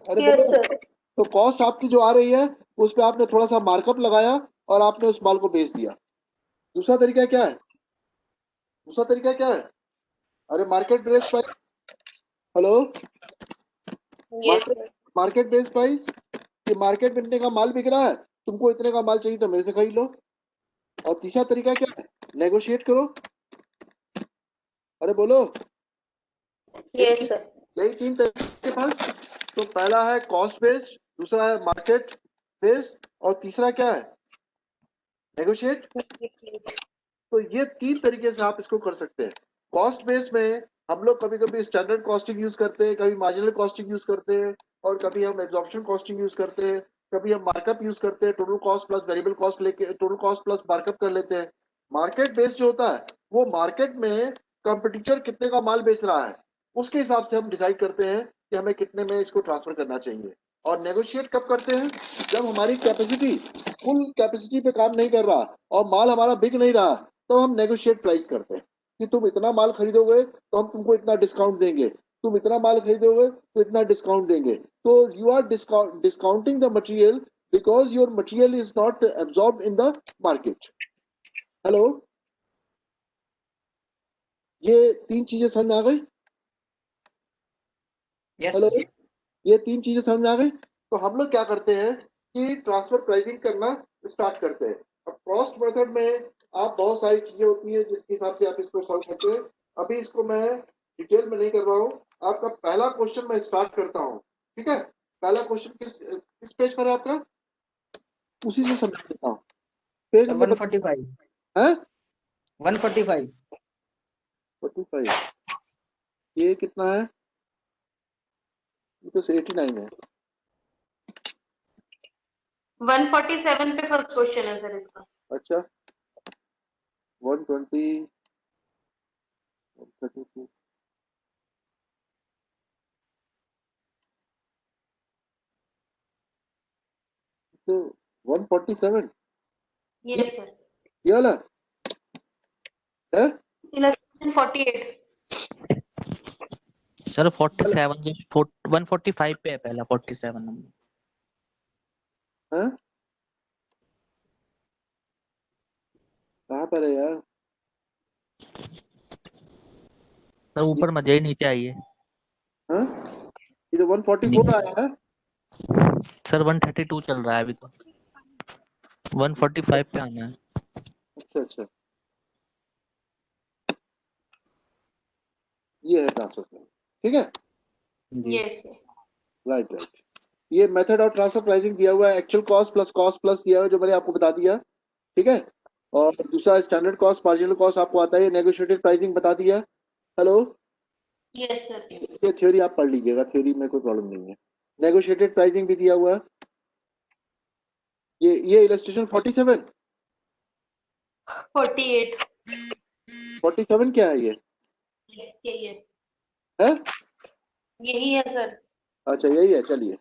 अरे यस बोलो। सर। तो कॉस्ट आपकी जो आ रही है उस पे आपने थोड़ा सा मार्कअप लगाया और आपने उस माल को बेच दिया। दूसरा तरीका क्या है? दूसरा तरीका क्या है? अरे market based price. Hello, yes sir. Market based price, कि मार्केट में इतने का माल बिक रहा है, तुमको इतने का माल चाहिए तो मेरे से खरीद लो। और तीसरा तरीका क्या है? नेगोशिएट करो। अरे बोलो। Yes sir. यही 3 तरीके के पास। तो पहला है कॉस्ट बेस्ड, दूसरा है मार्केट बेस्ड, और तीसरा क्या है? नेगोशिएट। तो ये 3 तरीके से आप इसको कर सकते हैं। कॉस्ट बेस में हम लोग कभी कभी स्टैंडर्ड कॉस्टिंग यूज करते हैं, कभी मार्जिनल कॉस्टिंग यूज करते हैं, और कभी हम एब्जॉर्प्शन कॉस्टिंग यूज करते हैं, कभी हम मार्कअप यूज करते हैं, total cost plus variable cost लेके टोटल कॉस्ट प्लस मार्कअप कर लेते हैं। मार्केट बेस जो होता है वो मार्केट में कंपटीटर कितने का माल बेच रहा है उसके हिसाब से हम डिसाइड करते हैं कि हमें कितने में इसको ट्रांसफर करना चाहिए। और नेगोशिएट कब करते हैं? जब हमारी कैपेसिटी फुल कैपेसिटी पे काम नहीं कर रहा और माल हमारा बिक नहीं रहा, तो हम नेगोशिएट प्राइस करते हैं कि तुम इतना माल खरीदोगे तो हम तुमको इतना डिस्काउंट देंगे, तुम इतना माल खरीदोगे तो इतना डिस्काउंट देंगे। तो you are discounting the material because your material is not absorb in the market. Hello, ये 3 चीजें समझ में आ गई? हेलो, ये 3 चीजें समझ में आ गई? तो हम लोग क्या करते हैं कि ट्रांसफर प्राइसिंग करना स्टार्ट करते हैं। अब कॉस्ट मेथड में आप बहुत सारी चीजें होती है जिसके हिसाब से आप इसको सॉल्व करते हैं। अभी इसको मैं डिटेल में नहीं कर रहा हूँ। आपका पहला क्वेश्चन मैं स्टार्ट करता हूँ, ठीक है? पहला क्वेश्चन किस पेज पर है आपका? उसी से समझ लेता हूँ। पेज नंबर 145 है 145 45। ये कितना है? ये तो 89 है। 147 पे फर्स्ट क्वेश्चन है सर इसका। अच्छा, 120 136 तो 147 यस सर। ये वाला है? इलस्ट्रेशन 48। सर 47 जो 145 पे है पहला 47 नंबर। हैं? कहाँ पर है यार? सर ऊपर मजे ही नीचे आइए। हाँ? ये तो 144 आया है। सर 132 चल रहा है अभी तो, 145 पे आना है। अच्छा अच्छा, ये है ट्रांसफर, ठीक है, जी यस सर। Right right. ये मेथड ऑफ ट्रांसफर प्राइसिंग दिया हुआ है, एक्चुअल कॉस्ट प्लस दिया हुआ है जो मैंने आपको बता दिया, ठीक है। और दूसरा स्टैंडर्ड कॉस्ट, मार्जिनल कॉस्ट आपको आता है, नेगोशिएटेड प्राइसिंग बता दिया। Hello, yes sir. ये थ्योरी आप पढ़ लीजिएगा, थ्योरी में कोई प्रॉब्लम नहीं है। नेगोशिएटेड प्राइसिंग भी दिया हुआ है। ये इलस्ट्रेशन 47, 48 47 क्या है ये यही है, है? यही है सर। अच्छा यही है, चलिए।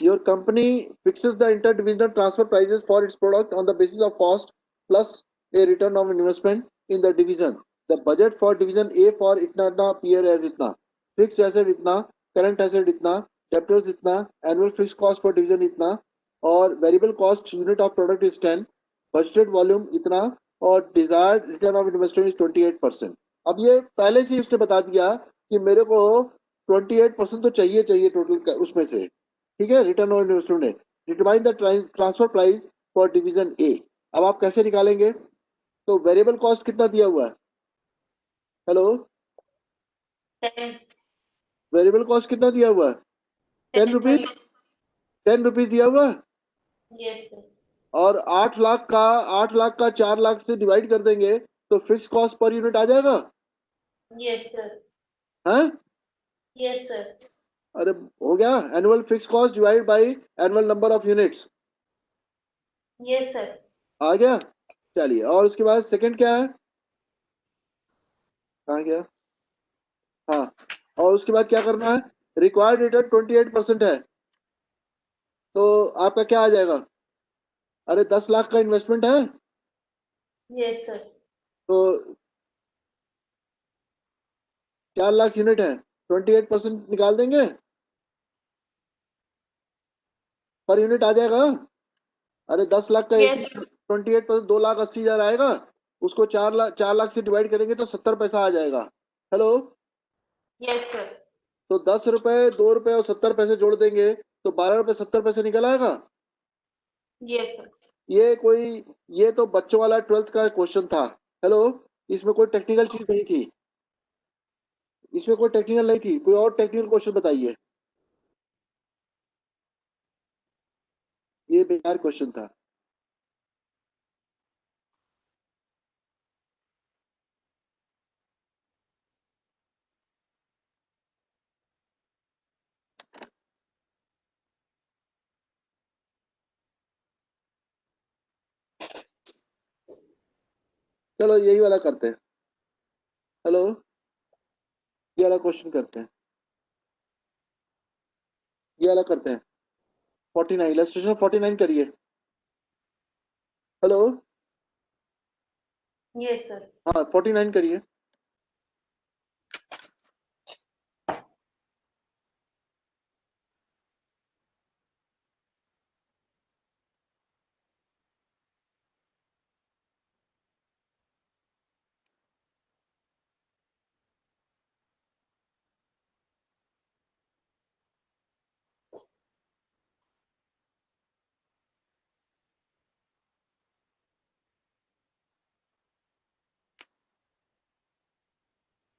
Your company fixes the interdivisional transfer prices for its product on the basis of cost plus a return of investment in the division. The budget for division A for itna appear as itna, fixed asset itna, current asset itna, debtors itna, annual fixed cost for division itna, और variable cost unit of product is 10, budgeted volume इतना, और desired return of investment is 28%. अब ये पहले से इसने बता दिया कि मेरे को 28% तो चाहिए चाहिए टोटल उसमें से, ठीक है। Return on investment, determine the transfer price for division A. अब आप कैसे निकालेंगे? तो वेरिएबल कॉस्ट कितना दिया हुआ है? हेलो, 10 वेरिएबल कॉस्ट कितना दिया हुआ है? 10 रुपीज, 10 रुपीज दिया हुआ है। Yes sir. और 8 लाख का 4 लाख से डिवाइड कर देंगे तो फिक्स कॉस्ट पर यूनिट आ जाएगा, यस सर। हैं? Yes sir. अरे हो गया, annual fix cost divide by annual number of units, yes sir. आ गया। चलिए, और उसके बाद सेकंड क्या है, कहाँ गया? हाँ, और उसके बाद क्या करना है? रिक्वायर्ड रिटर्न 28% है, तो आपका क्या आ जाएगा? अरे 10 लाख का इन्वेस्टमेंट है, यस सर। तो 4 लाख यूनिट है, 28% निकाल देंगे, पर यूनिट आ जाएगा। अरे 10 लाख का यस 28%, 2,80,000 आएगा, उसको 4 लाख से डिवाइड करेंगे तो 70 पैसा आ जाएगा। Hello, yes sir. तो 10 रुपए, 2 रुपए और 70 पैसे जोड़ देंगे तो 12 रुपए 70 पैसे निकल आएगा। Yes sir. ये तो बच्चों वाला 12th का क्वेश्चन था। हेलो, इसमें कोई टेक्निकल चीज नहीं थी, इसमें कोई टेक्निकल नहीं थी, कोई और टेक्निकल क्वेश्चन बताइए। ये बेकार क्वेश्चन था। चलो यही वाला करते हैं। हेलो, ये वाला क्वेश्चन करते हैं, ये वाला करते हैं। 49 इलस्ट्रेशन 49 करिए। Hello, yes sir. हाँ 49 करिए।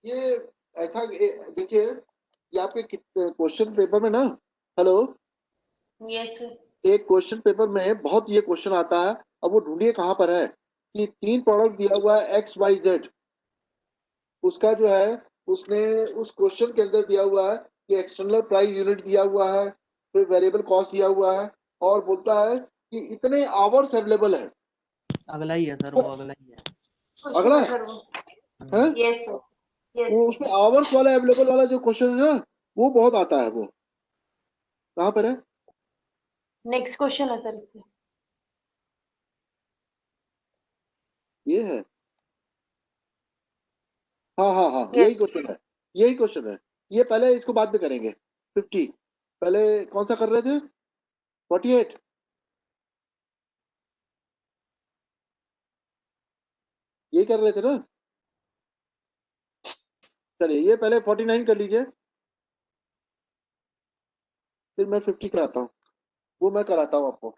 ये ऐसा देखिए, ये आपके क्वेश्चन पेपर में ना, हेलो, यस सर। एक क्वेश्चन पेपर में बहुत ये क्वेश्चन आता है। अब वो ढूंढिए कहाँ पर है, कि 3 प्रोडक्ट दिया हुआ है एक्स वाई जेड, उसका जो है, उसने उस क्वेश्चन के अंदर दिया हुआ है कि एक्सटर्नल प्राइस यूनिट दिया हुआ है, फिर वेरिएबल कॉस्ट दिया हुआ है, और बोलता है कि इतने आवर्स अवेलेबल है। अगला ही है सर, वो अगला ही है। अगला है, सर वो। हैं? Yes sir. वो यस। उसमें आवर्स वाला अवेलेबल वाला जो क्वेश्चन है ना, वो बहुत आता है। वो कहाँ पर है? नेक्स्ट क्वेश्चन है सर इससे। ये है, हाँ हाँ हाँ, यस। यही क्वेश्चन है, यही क्वेश्चन है। ये पहले इसको बाद में करेंगे। 50, पहले कौन सा कर रहे थे? 48, यही कर रहे थे ना। चलिए, ये पहले 49 कर लीजिए। फिर मैं 50 कराता हूँ, वो मैं कराता हूँ आपको।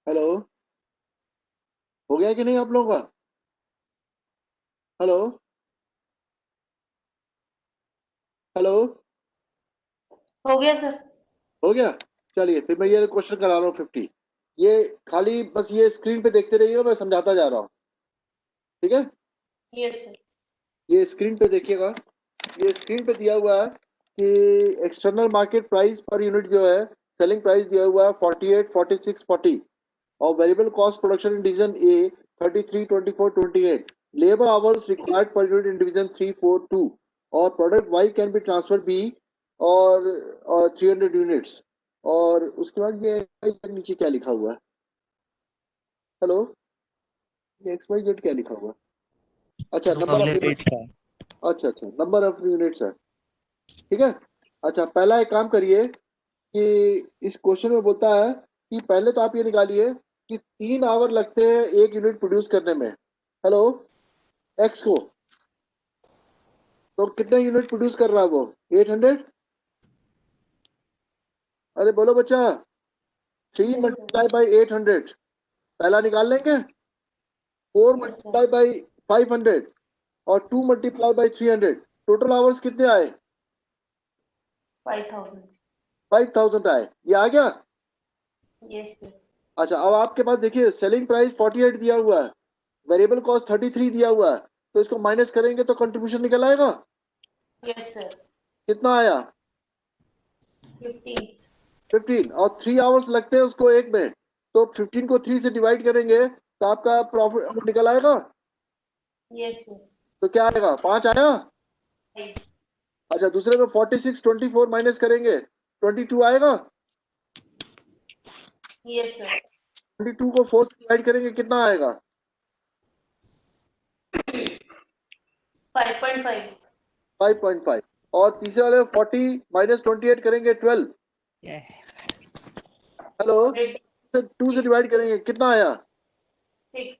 हेलो, हो गया कि नहीं आप लोगों का? हेलो, हेलो, हो गया सर। हो गया। चलिए फिर मैं ये क्वेश्चन करा रहा हूँ 50। ये खाली बस ये स्क्रीन पे देखते रहिए, मैं समझाता जा रहा हूँ, ठीक है? Yes sir. ये स्क्रीन पे देखिएगा, ये स्क्रीन पे दिया हुआ है कि external market price per unit जो है, सेलिंग प्राइस दिया हुआ है 48, 46, 40 और variable cost production in division A 33, 24, 28, labour hours required per unit in division 3, 4, 2 और product Y can be transfer B और 300 यूनिट्स। और उसके बाद ये नीचे क्या लिखा हुआ है? हेलो, ये एक्स वाई जेड क्या लिखा हुआ है? अच्छा, रूम नंबर ऑफ अगले यूनिट। 8 का है। अच्छा, नंबर ऑफ यूनिट्स है, ठीक है। अच्छा, पहला एक काम करिए कि इस क्वेश्चन में बोलता है कि पहले तो आप ये निकालिए कि 3 आवर लगते हैं एक यूनिट प्रोड्यूस करने में, हेलो, एक्स को, तो कितने यूनिट प्रोड्यूस कर रहा है वो? 800। अरे बोलो बच्चा, 3 यस सर। मल्टीप्लाई बाई 800, पहला निकाल लेंगे। 4 यस सर। मल्टीप्लाई बाई 500 और 2 मल्टीप्लाई बाई 300, टोटल आवर्स कितने आए? 5000। 5000 आए, ये आ गया। Yes sir. अच्छा, अब आपके पास देखिए सेलिंग प्राइस 48 दिया हुआ है, वेरिएबल कॉस्ट 33 दिया हुआ है, तो इसको माइनस करेंगे तो कंट्रीब्यूशन निकल आएगा। Yes sir. कितना आया? 15। 15। और 3 आवर्स लगते हैं उसको एक में, तो 15 को 3 से डिवाइड करेंगे तो आपका प्रॉफिट निकल आएगा। Yes sir. तो क्या आएगा, 5 आया। राइट। अच्छा, दूसरे में 46 24 माइनस करेंगे 22 आएगा। Yes sir. 22 को 4 से डिवाइड करेंगे कितना आएगा? 5.5। 5.5। और तीसरे वाले 40 माइनस 28 करेंगे 12। हेलो, 2 से डिवाइड करेंगे कितना आया? 6।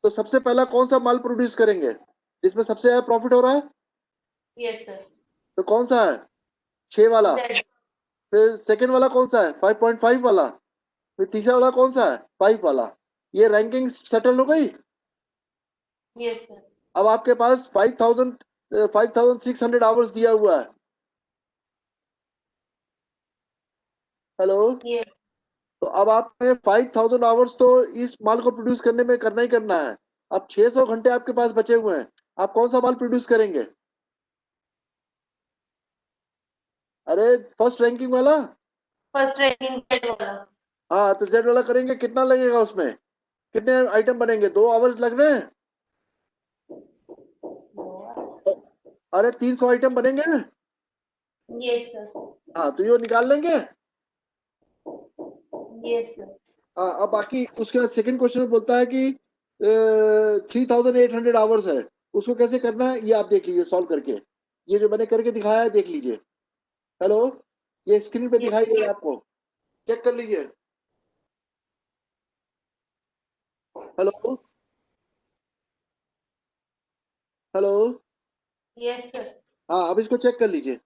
तो सबसे पहला कौन सा माल प्रोड्यूस करेंगे जिसमें सबसे ज्यादा प्रॉफिट हो रहा है? Yes sir. तो कौन सा है? 6 वाला। जेड। फिर सेकंड वाला कौन सा है? 5.5 वाला। फिर तीसरा वाला कौन सा है? 5 वाला। ये रैंकिंग सेटल हो गई। Yes sir. अब आपके पास 5600 आवर्स दिया हुआ है। Hello, yes. तो अब आपने 5000 आवर्स तो इस माल को प्रोड्यूस करने में करना ही करना है। अब 600 घंटे आपके पास बचे हुए हैं, आप कौन सा माल प्रोड्यूस करेंगे? अरे, फर्स्ट रैंकिंग वाला। फर्स्ट रैंकिंग जेड वाला। हाँ, तो जेड वाला करेंगे, कितना लगेगा उसमें? कितने आइटम बनेंगे? 2 आवर्स लग रहे हैं। अरे, 300 आइटम बनेंगे। Yes sir. हाँ, तो ये निकाल लेंगे। Yes sir. हाँ, अब बाकी उसके बाद सेकंड क्वेश्चन में बोलता है कि 3800 आवर्स है, उसको कैसे करना है ये आप देख लीजिए सॉल्व करके। ये जो मैंने करके दिखाया है देख लीजिए। हेलो, ये स्क्रीन पे दिखाई दे रहा है आपको, चेक कर लीजिए। Hello, hello. Yes sir. हाँ, अब इसको चेक कर लीजिए।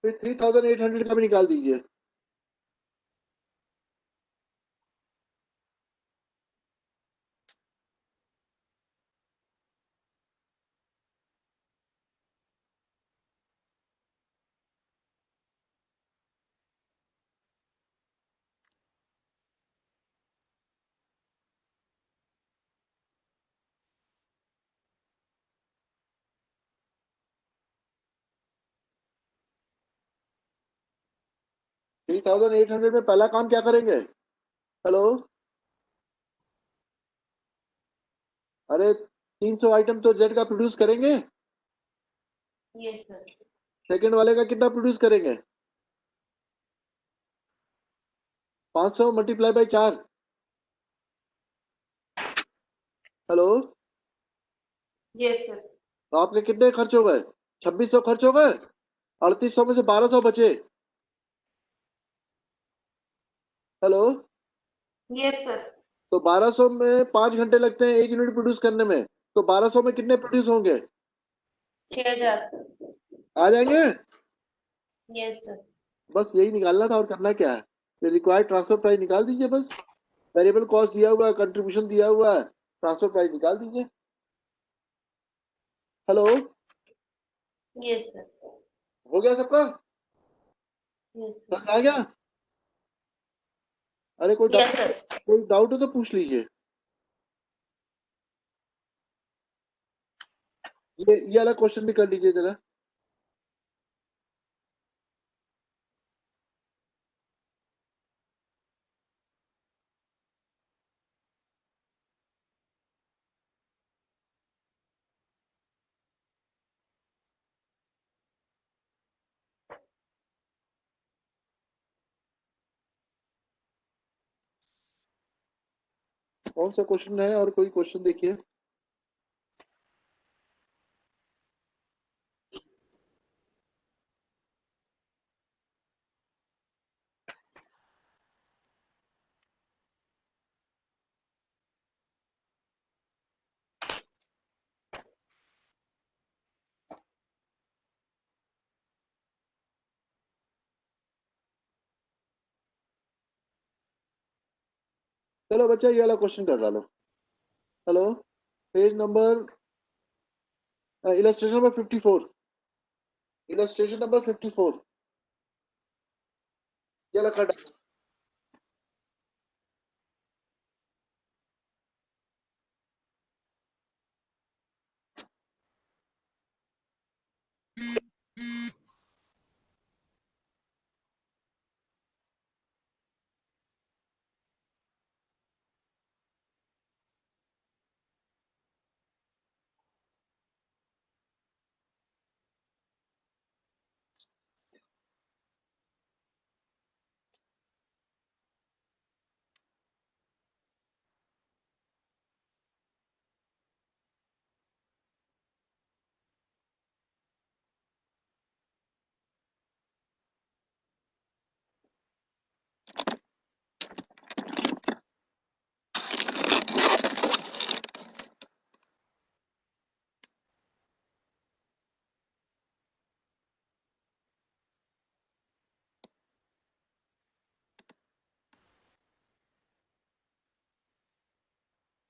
फिर 3800 का भी निकाल दीजिए। थ्री थाउजेंड एट हंड्रेड में पहला काम क्या करेंगे? हेलो, अरे 300 आइटम तो जेड का प्रोड्यूस करेंगे। Yes sir. सेकंड वाले का कितना प्रोड्यूस करेंगे? 500 multiply by 4। Hello, yes sir. तो आपके कितने खर्च हो गए? 2600 खर्च हो गए। 3800 में से 1200 बचे। Hello, yes sir. तो 1200 में 5 घंटे लगते हैं 1 यूनिट प्रोड्यूस करने में, तो 1200 में कितने प्रोड्यूस होंगे? 6000। आ जाएंगे। Yes sir. बस यही निकालना था, और करना क्या है? फिर रिक्वायर्ड ट्रांसफर प्राइस निकाल दीजिए बस। वेरिएबल कॉस्ट दिया हुआ है, कंट्रीब्यूशन दिया हुआ है, ट्रांसफर प्राइस निकाल दीजिए। Hello, yes sir. हो गया सबका? यस समझ सर। आ गया? अरे, यस सर। कोई डाउट हो तो पूछ लीजिए। ये वाला क्वेश्चन भी कर लीजिए जरा। कौन सा क्वेश्चन है, और कोई क्वेश्चन देखिए। चलो बच्चा, ये वाला क्वेश्चन कर डालो। Hello, page number, illustration number 54। Illustration number 54, ये वाला कर डालो।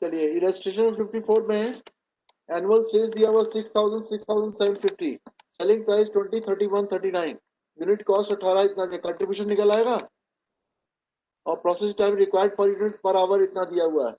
चलिए इलस्ट्रेशन 54 में एनुअल सेल्स दिया हुआ 6,750, सेलिंग प्राइस 20, 31, 39, यूनिट कॉस्ट 18 इतना दिया, कंट्रीब्यूशन निकल आएगा और process time required per unit per hour इतना दिया हुआ है।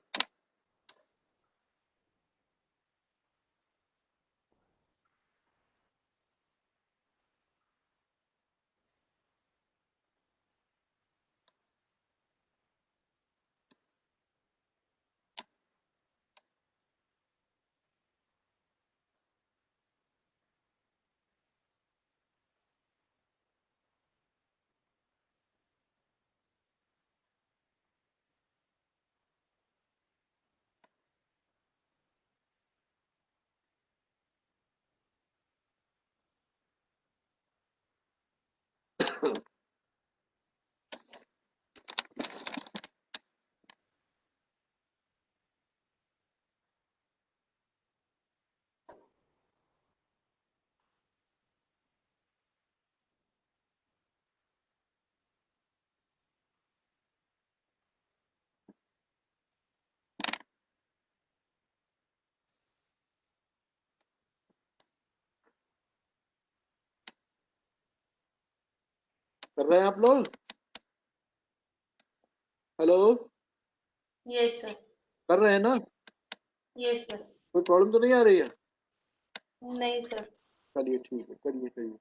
कर रहे हैं आप लोग? Hello, yes sir. कर रहे हैं ना? Yes sir. कोई प्रॉब्लम तो नहीं आ रही है? नहीं सर। चलिए ठीक है, करिए करिए।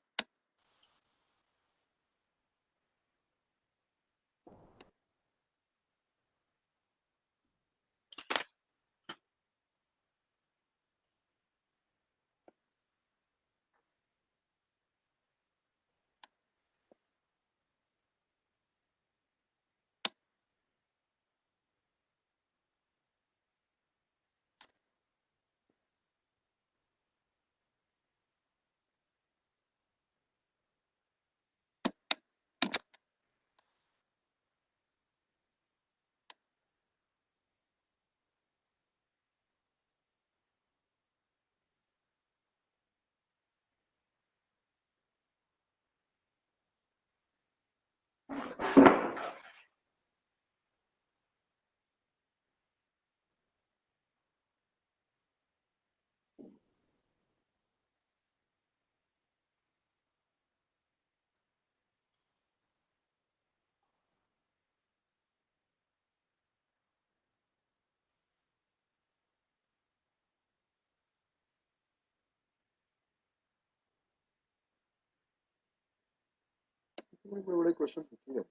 इतने बड़े बड़े क्वेश्चन पूछिए।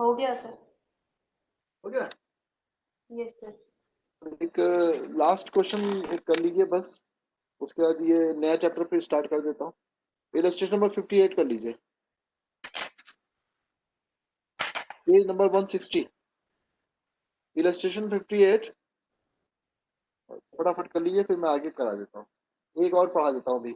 हो गया सर। हो गया? Yes sir. एक लास्ट क्वेश्चन एक कर लीजिए बस, उसके बाद ये नया चैप्टर फिर स्टार्ट कर देता हूँ। इलस्ट्रेशन नंबर 58 कर लीजिए, पेज नंबर 160। इलस्ट्रेशन 58 फटाफट कर लीजिए, फिर मैं आगे करा देता हूँ, एक और पढ़ा देता हूँ अभी।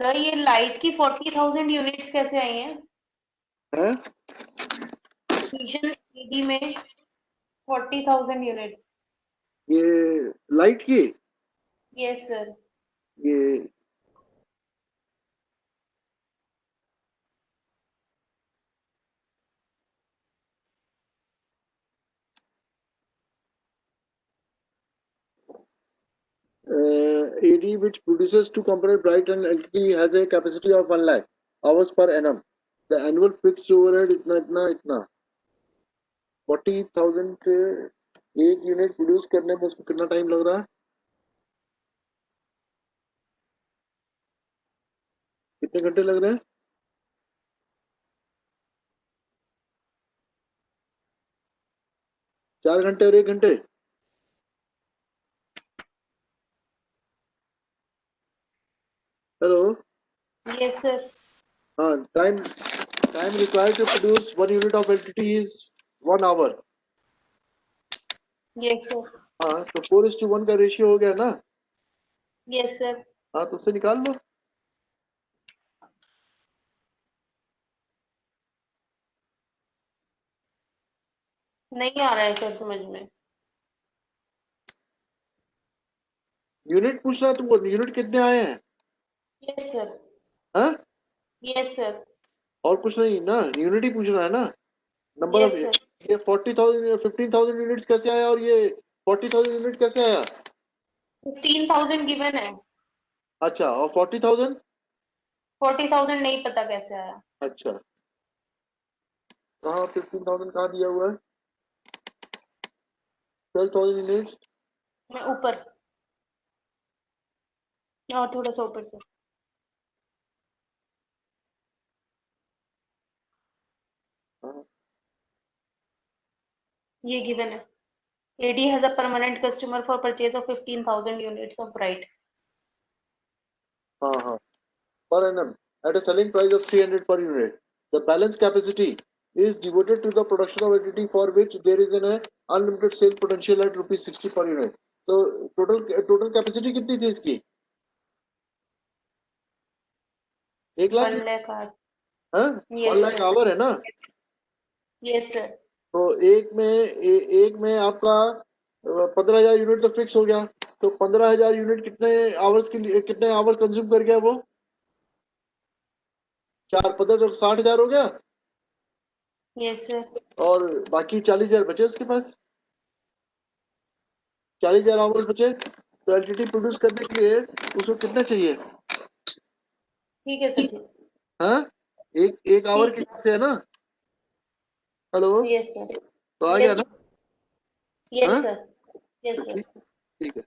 सर ये लाइट की 40,000 यूनिट्स कैसे आई हैं? हैं? विजन एडी में 40,000 यूनिट्स। ये लाइट की, यस सर। ये AD which produces two component bright and LTD has a capacity of 1 lakh hours per annum. The annual fixed overhead इतना 40,000 से एक यूनिट प्रोड्यूस करने में उसको कितना टाइम लग रहा है? कितने घंटे लग रहे हैं? 4 घंटे और 1 घंटे। हेलो। Yes sir. हाँ, time required to produce 1 unit of LTT is 1 hour. Yes sir. हाँ, तो 4:1 का रेशियो हो गया ना? Yes sir. हाँ, तो उससे निकाल लो। नहीं आ रहा है सर समझ में। यूनिट पूछ रहा है तुमको, यूनिट कितने आए हैं? Yes sir. हाँ? Yes sir. और कुछ नहीं ना, यूनिट ही पूछ रहा है ना। Number of, yes sir. ये 40,000 15,000 यूनिट्स कैसे आया और ये 40,000 यूनिट कैसे आया? 15,000 गिवन है। अच्छा, और 40,000? 40,000 नहीं पता कैसे आया। अच्छा, कहाँ 15,000 कहाँ दिया हुआ है? 12,000 यूनिट्स। मैं ऊपर और थोड़ा सा ऊपर से। ये गिवन है। AD has a permanent customer for purchase of 15,000 units of bright. हाँ हाँ, per annum at a selling price of 300 per unit. The balance capacity is devoted to the production of LTT for which there is an unlimited sale potential at rupees 60 per unit. तो total capacity कितनी थी इसकी? 1 lakh? 1 lakh hours. हाँ, Yes 1 lakh sir. Our है ना? Yes sir. तो एक में आपका 15,000 यूनिट तो फिक्स हो गया। तो 15,000 यूनिट कितने आवर्स के लिए, कितने आवर कंज्यूम कर गया वो? 4 15 60,000 हो गया। Yes sir. और बाकी 40,000 बचे उसके पास। 40,000 आवर्स बचे, तो एलटीटी प्रोड्यूस करने के लिए उसको कितना चाहिए? ठीक है सर ठीक। हाँ, एक आवर के हिसाब से है ना? Hello, Yes sir. तो आ गया Yes. ना? Yes हाँ, sir. Yes तो sir. ठीक है।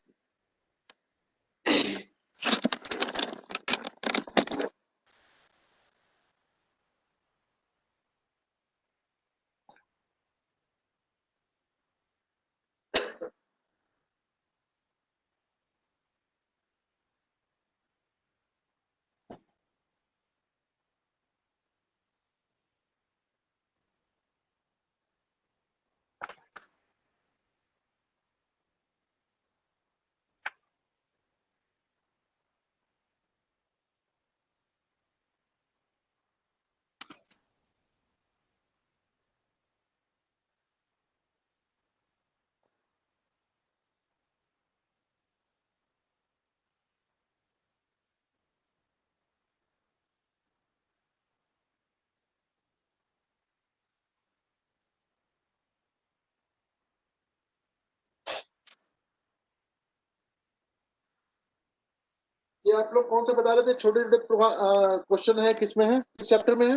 ये आप लोग कौन से बता रहे थे? छोटे छोटे क्वेश्चन है, किसमें है, किस चैप्टर में है?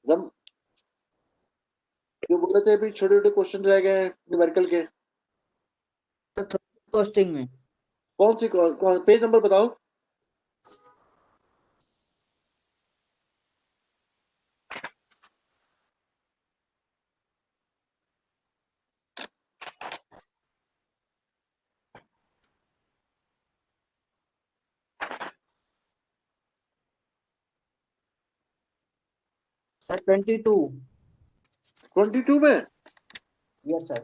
रम जो बोल रहे थे अभी छोटे छोटे क्वेश्चन रह गए हैं न्यूमेरिकल के। कॉस्टिंग में कौन सी पेज नंबर बताओ? सर 22। 22 में? Yes sir.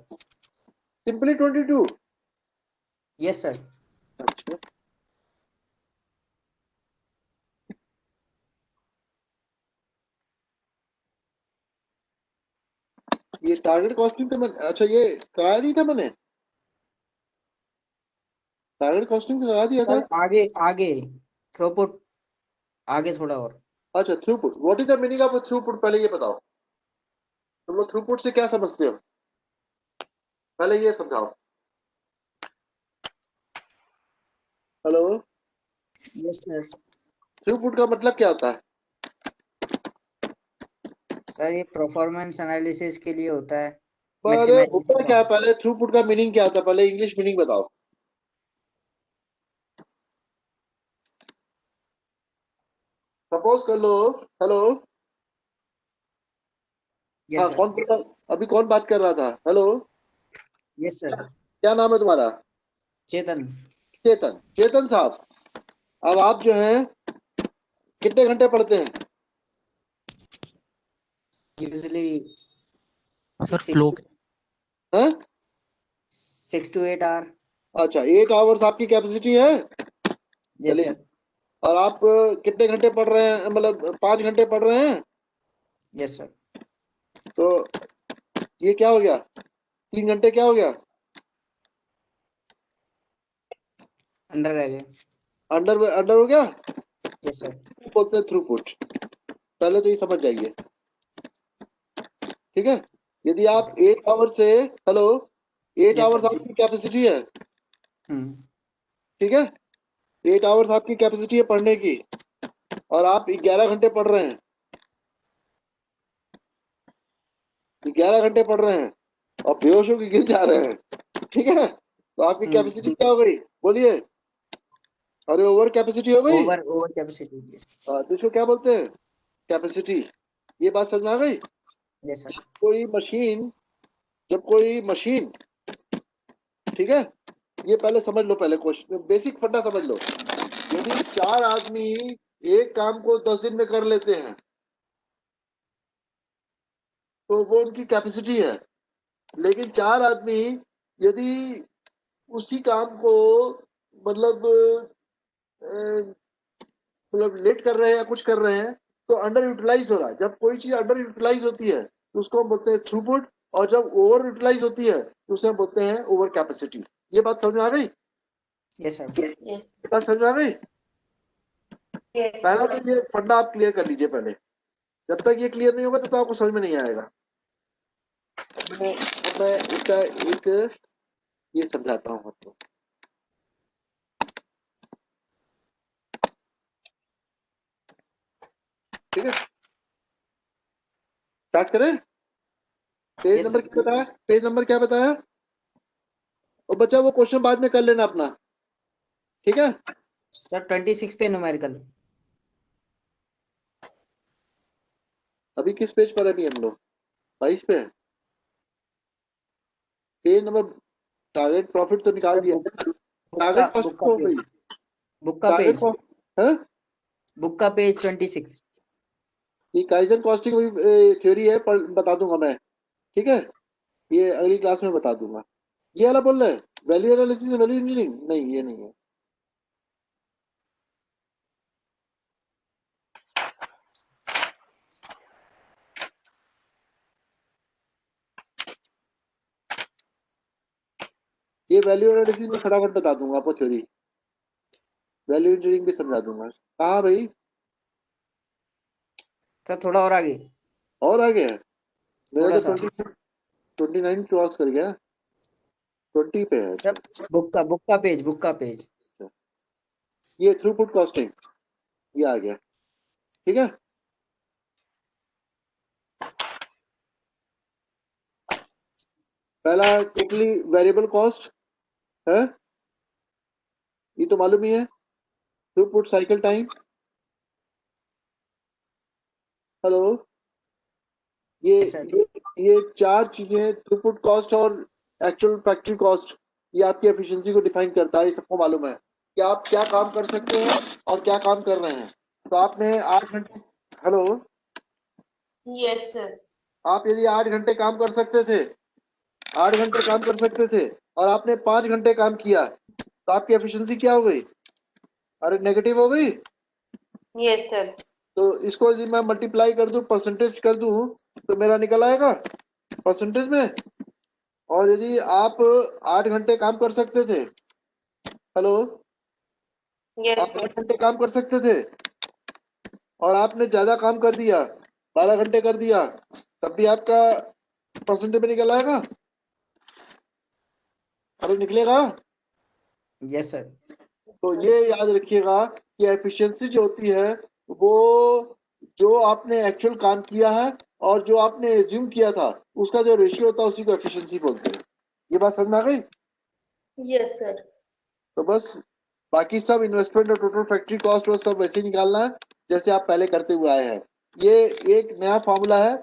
Simply 22? Yes sir. अच्छा, ये टारगेट कॉस्टिंग तो मैं, अच्छा ये कराया नहीं था मैंने, टारगेट कॉस्टिंग तो करा दिया था। सर आगे आगे थ्रूपुट आगे थोड़ा और। अच्छा throughput, what is the meaning of throughput, पहले ये बताओ तुम लोग थ्रूपुट से क्या समझते हो, पहले ये समझाओ। Hello, yes sir. थ्रूपुट का मतलब क्या होता है? सर ये परफॉर्मेंस एनालिसिस के लिए होता है। अरे होता मैक्सिमाइजेशन क्या है, पहले थ्रूपुट का मीनिंग क्या होता है, पहले इंग्लिश मीनिंग बताओ। सपोज कर लो, हेलो, यस हाँ सर। कौन, अभी कौन बात कर रहा था, हेलो, यस सर। क्या नाम है तुम्हारा? चेतन। चेतन, चेतन साहब, अब आप जो हैं कितने घंटे पढ़ते हैं? यूजुअली सर 6 फ्लो to हैं? 6 to 8 आवर। अच्छा 8 आवर्स आपकी कैपेसिटी है, यस चलिए। सर। और आप कितने घंटे पढ़ रहे हैं, मतलब 5 घंटे पढ़ रहे हैं, यस सर। तो ये क्या हो गया, 3 घंटे क्या हो गया, अंडर रह गए। अंडर अंडर हो गया, यस सर। बोलते हैं थ्रूपुट, पहले तो ये समझ जाइए, ठीक है। यदि आप 8 आवर से, हेलो, 8 यस आवर्स सर। आपकी कैपेसिटी है, हम्म। ठीक है, 8 आवर्स आपकी कैपेसिटी है पढ़ने की, और आप 11 घंटे पढ़ रहे हैं, 11 घंटे पढ़ रहे हैं और बेहोश होकर गिर जा रहे हैं, ठीक है, तो आपकी कैपेसिटी क्या हो गई, बोलिए, अरे ओवर कैपेसिटी हो गई। Over over capacity. तो इसको क्या बोलते हैं, कैपेसिटी, ये बात समझ में आ गई। Yes sir. कोई मशीन, जब कोई मशीन, ठीक है, ये पहले समझ लो, पहले क्वेश्चन बेसिक फंडा समझ लो। यदि 4 आदमी एक काम को 10 दिन में कर लेते हैं तो वो उनकी कैपेसिटी है, लेकिन 4 आदमी यदि उसी काम को, मतलब लेट कर रहे हैं या कुछ कर रहे हैं, तो अंडर यूटिलाइज हो रहा है। जब कोई चीज अंडर यूटिलाइज होती है तो उसको हम बोलते हैं थ्रूपुट, और जब ओवर यूटिलाइज होती है तो उसे हम बोलते हैं ओवर कैपेसिटी। ये बात समझ में आ गई, यस सर। ये बात समझ में आ गई। पहला तो ये फंडा आप क्लियर कर लीजिए पहले, जब तक ये क्लियर नहीं होगा तब तक आपको समझ में नहीं आएगा। मैं इसका एक ये समझाता हूँ आपको, ठीक है, स्टार्ट करें। Page yes number sir. क्या बताया, पेज नंबर क्या बताया, और बच्चा वो क्वेश्चन बाद में कर लेना अपना, ठीक है। सर 26 पे न्यूमेरिकल। अभी किस पेज पर है, अभी हम लोग 22 पे है, पेज नंबर, टारगेट प्रॉफिट तो निकाल सर दिया, बुक टारगेट बुक कॉस्ट का हो पेज। गई, बुक का टारगेट पेज। कॉस्ट है, बुक का पेज 26। ये काइजन कॉस्टिंग थ्योरी है, बता दूंगा मैं, ठीक है, ये अगली क्लास में बता दूंगा। ये वाला बोल रहे हैं वैल्यू एनालिसिस, वैल्यू इंजीनियरिंग, नहीं ये नहीं है, ये वैल्यू एनालिसिस में फटाफट बता दूंगा आपको थ्योरी, वैल्यू इंजीनियरिंग भी समझा दूंगा। कहाँ भाई, सर थोड़ा और आगे। और आगे है, मेरा थोड़ा तो सा। 29 क्रॉस कर गया, 20 पे है। सर बुक का पेज, बुक का पेज। ये थ्रूपुट कॉस्टिंग, ये आ गया, ठीक है। पहला टोटली वेरिएबल कॉस्ट है, ये तो मालूम ही है, थ्रूपुट साइकिल टाइम, हेलो, ये यस सर। ये 4 चीजें, थ्रूपुट कॉस्ट और एक्चुअल फैक्ट्री कॉस्ट, ये आपकी एफिशिएंसी को डिफाइन करता है, ये सबको मालूम है कि आप क्या काम कर सकते हैं और क्या काम कर रहे हैं। तो आपने 8 घंटे, हेलो, यस सर। आप यदि 8 घंटे काम कर सकते थे, 8 घंटे काम कर सकते थे, और आपने 5 घंटे काम किया, तो आपकी एफिशिएंसी क्या हो गई, अरे नेगेटिव हो गई। Yes sir. तो इसको यदि मैं मल्टीप्लाई कर दूं, परसेंटेज कर दूं, तो मेरा निकल आएगा परसेंटेज में। और यदि आप 8 घंटे काम कर सकते थे, हेलो, यस आप सर। 8 घंटे काम कर सकते थे और आपने ज्यादा काम कर दिया, 12 घंटे कर दिया, तब भी आपका परसेंटेज में निकल आएगा? अरे निकलेगा। Yes sir. तो ये याद रखिएगा कि एफिशिएंसी जो होती है वो जो आपने एक्चुअल काम किया है और जो आपने एज्यूम किया था उसका जो रेशियो होता है उसी को एफिशिएंसी बोलते हैं। ये बात समझ में आ गई? Yes sir. तो बस बाकी सब इन्वेस्टमेंट और टोटल फैक्ट्री कॉस्ट और सब वैसे ही निकालना है जैसे आप पहले करते हुए आए हैं। ये एक नया फॉर्मूला है,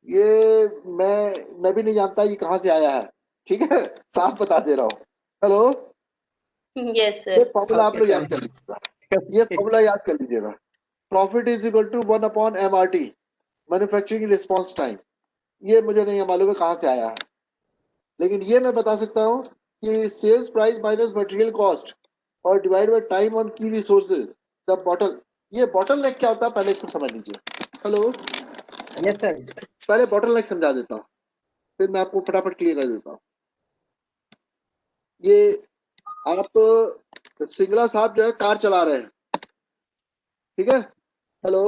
ये मैं भी नहीं जानता ये कहाँ से आया है, ठीक है, साफ बता दे रहा हूँ। हेलो, यस ये सर। फॉर्मूला आप ओके लोग सर। याद कर लीजिएगा, ये फॉर्मूला याद कर लीजिएगा। Profit is equal to 1/MRT, manufacturing response time. ये मुझे नहीं मालूम है कहाँ से आया है, लेकिन ये मैं बता सकता हूँ कि sales price minus material cost और divide by time on key resources the bottleneck bottleneck क्या होता है पहले इसको समझ लीजिए। Hello, yes sir. पहले बॉटल नेक समझा देता हूँ, फिर मैं आपको फटाफट क्लियर कर देता हूँ। ये आप सिंगला साहब जो है कार चला रहे हैं, ठीक है, हेलो,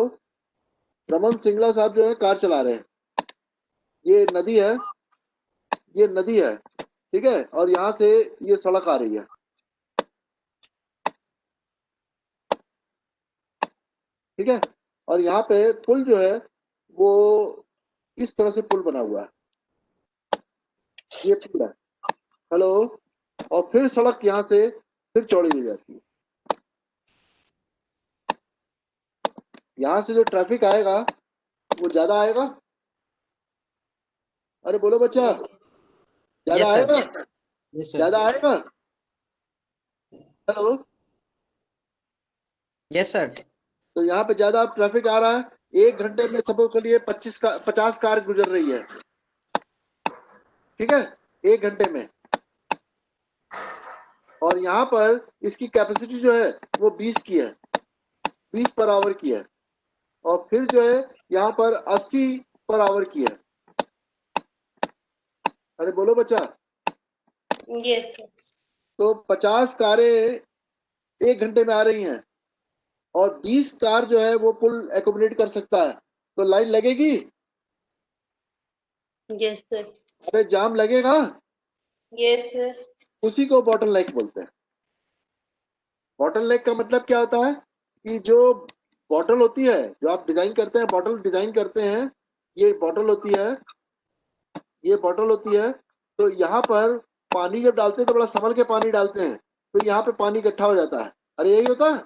रमन सिंगला साहब जो है कार चला रहे हैं, ये नदी है, ये नदी है, ठीक है, और यहाँ से ये सड़क आ रही है, ठीक है, और यहाँ पे पुल जो है वो इस तरह से पुल बना हुआ है, ये पुल है, हेलो, और फिर सड़क यहाँ से फिर चौड़ी हो जाती है। यहाँ से जो ट्रैफिक आएगा वो ज्यादा आएगा। अरे बोलो बच्चा, ज्यादा यस सर। आएगा, यस सर। ज्यादा आएगा, हेलो। Yes sir. तो यहाँ पे ज्यादा ट्रैफिक आ रहा है, 1 घंटे में सपोज करिए 50 कार गुजर रही है, ठीक है, 1 घंटे में, और यहाँ पर इसकी कैपेसिटी जो है वो 20 की है, 20 पर आवर की है, और फिर जो है यहाँ पर 80 पर आवर की है। अरे बोलो बच्चा, यस सर। तो 50 कारें 1 घंटे में आ रही हैं और 20 कार जो है वो पुल एकोमोडेट कर सकता है, तो लाइन लगेगी? Yes sir. अरे जाम लगेगा, यस सर। उसी को बॉटल नेक बोलते हैं। बॉटल नेक का मतलब क्या होता है कि जो बॉटल होती है, जो आप डिजाइन करते हैं, बॉटल डिजाइन करते हैं, ये बॉटल होती है, ये बॉटल होती है, तो यहाँ पर पानी जब डालते हैं तो बड़ा संभल के पानी डालते हैं, तो यहाँ पे पानी इकट्ठा हो जाता है, अरे यही होता है।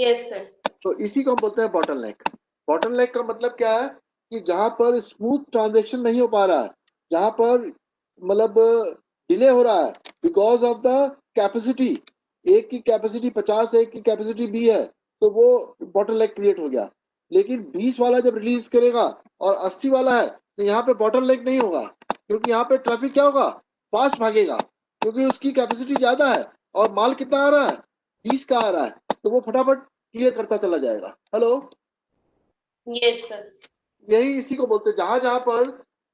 Yes sir. तो इसी को हम बोलते हैं बॉटल नेक। बॉटल नेक का मतलब क्या है कि जहां पर स्मूथ ट्रांजेक्शन नहीं हो पा रहा है, जहां पर मतलब डिले हो रहा है बिकॉज ऑफ द कैपेसिटी, एक की कैपेसिटी 50 है, एक की कैपेसिटी 20 है, तो वो बॉटल नेक क्रिएट हो गया। लेकिन 20 वाला जब रिलीज करेगा और 80 वाला है तो यहाँ पे बॉटल नेक नहीं होगा, क्योंकि यहाँ पे ट्रैफिक क्या होगा, फास्ट भागेगा, क्योंकि उसकी कैपेसिटी ज्यादा है और माल कितना आ रहा है, 20 का आ रहा है, तो वो फटाफट क्लियर करता चला जाएगा। Hello, yes sir. यही इसी को बोलते हैं, जहां जहां पर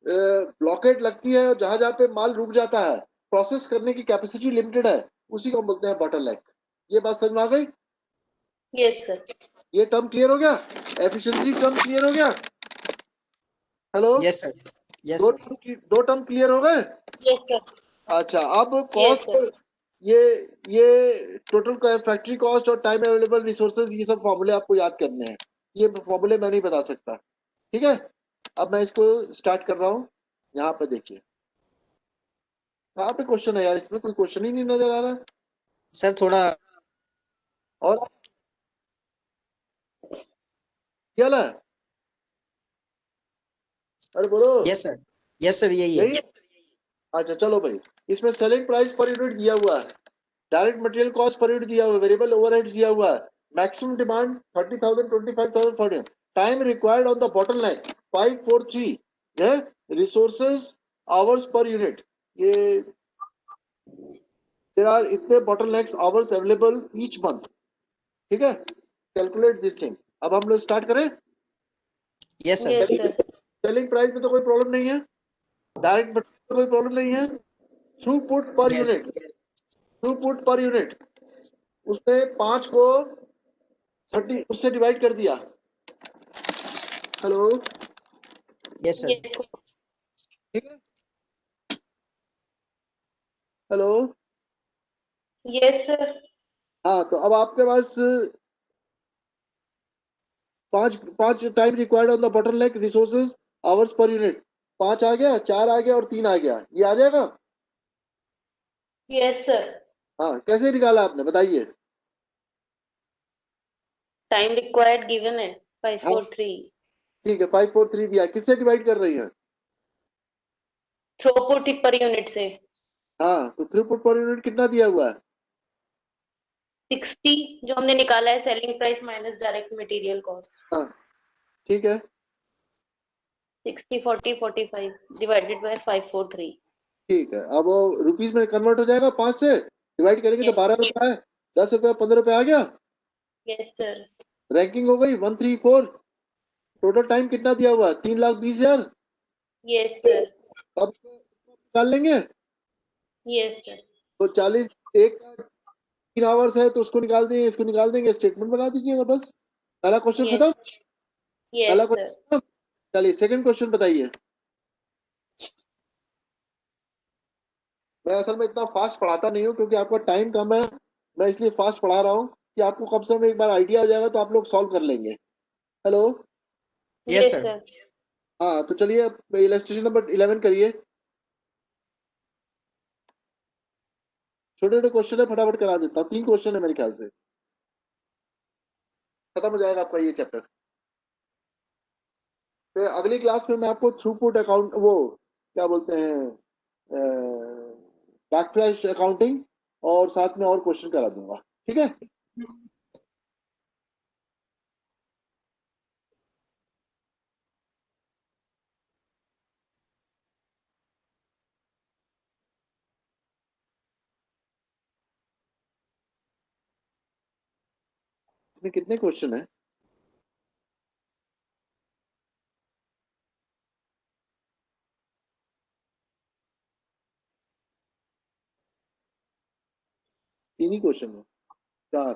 ब्लॉकेट लगती है, जहां जहां पे माल रुक जाता है, प्रोसेस करने की कैपेसिटी लिमिटेड है, उसी को हम बोलते हैं बॉटल नेक। ये बात समझ में आ गई? Yes sir. ये टर्म क्लियर हो गया, एफिशिएंसी टर्म क्लियर हो गया? Hello, yes sir. यस दो सर। दो टर्म क्लियर हो गए? Yes sir. अच्छा, अब Yes, कॉस्ट, sir. ये टोटल फैक्ट्री कॉस्ट और टाइम अवेलेबल रिसोर्सेज, ये सब फॉर्मूले आपको याद करने हैं, ये फॉर्मूले मैं नहीं बता सकता, ठीक है। अब मैं इसको स्टार्ट कर रहा हूँ, यहाँ पे देखिए, कहाँ पे क्वेश्चन है यार, इसमें कोई क्वेश्चन ही नहीं नजर आ रहा। सर थोड़ा और क्या है? अरे बोलो। Yes sir. यस सर यही है। यही है? अच्छा चलो भाई, इसमें सेलिंग प्राइस पर यूनिट दिया हुआ है, direct material cost per unit दिया हुआ है, वेरिएबल ओवरहेड्स दिया हुआ है, maximum demand 30,000, 25,000 40, time required on the bottleneck 543 है, रिसोर्सेज आवर्स पर यूनिट, ये देयर आर इतने bottlenecks hours available each month, ठीक है, कैलकुलेट दिस थिंग। अब हम लोग स्टार्ट करें। Yes sir. Yes, sir. Selling price में तो कोई प्रॉब्लम नहीं है, डायरेक्ट मटेरियल कोई प्रॉब्लम नहीं है। थ्रूपुट पर Yes. Unit, throughput per unit, उसने 5 को 30 उससे डिवाइड कर दिया। Hello, yes sir. Yes. ठीक है। Hello, Yes, sir. हाँ, तो अब आपके पास 5 time required on the bottleneck resources hours per unit, 5 आ गया, 4 आ गया और 3 आ गया, ये आ जाएगा। Yes, sir. हाँ, कैसे निकाला आपने बताइए। Time required given है हाँ 543. ठीक है, 543 दिया, किससे डिवाइड कर रही हैं। थ्रूपुट पर यूनिट से हाँ, तो थ्रूपुट पर यूनिट कितना दिया हुआ है। 60 जो हमने निकाला है selling price minus direct material cost. हाँ ठीक है, 60 40 45 डिवाइडेड बाय 543। ठीक है। अब वो रुपीज में कन्वर्ट हो जाएगा, 5 से डिवाइड करेंगे तो 12 रुपए है, 10 रुपए 15 रुपए आ गया। Yes sir. रैंकिंग हो गई 134। टोटल टाइम कितना दिया हुआ है, 3,20,000। Yes sir. अब निकाल लेंगे, यस सर। तो 40 एक का 3 आवर्स है तो उसको निकाल देंगे, इसको निकाल देंगे, स्टेटमेंट बना दीजिएगा बस। पहला क्वेश्चन यस। खत्म। पहला यस सर। क्वेश्चन, चलिए सेकंड क्वेश्चन बताइए। मैं असल में इतना फास्ट पढ़ाता नहीं हूँ क्योंकि आपका टाइम कम है, मैं इसलिए फास्ट पढ़ा रहा हूँ कि आपको कम से कम एक बार आइडिया हो जाएगा तो आप लोग सॉल्व कर लेंगे। Hello, yes yes sir. Sir. हाँ तो चलिए इलस्ट्रेशन नंबर 11 करिए। छोटे छोटे क्वेश्चन है, फटाफट करा देता हूँ, 3 क्वेश्चन है मेरे ख्याल से, खत्म हो जाएगा आपका ये चैप्टर। फिर अगली क्लास में मैं आपको थ्रूपुट अकाउंट, वो क्या बोलते हैं, बैकफ्लैश अकाउंटिंग और साथ में और क्वेश्चन करा दूंगा, ठीक है। इसमें कितने क्वेश्चन है। तीन ही क्वेश्चन है, 4।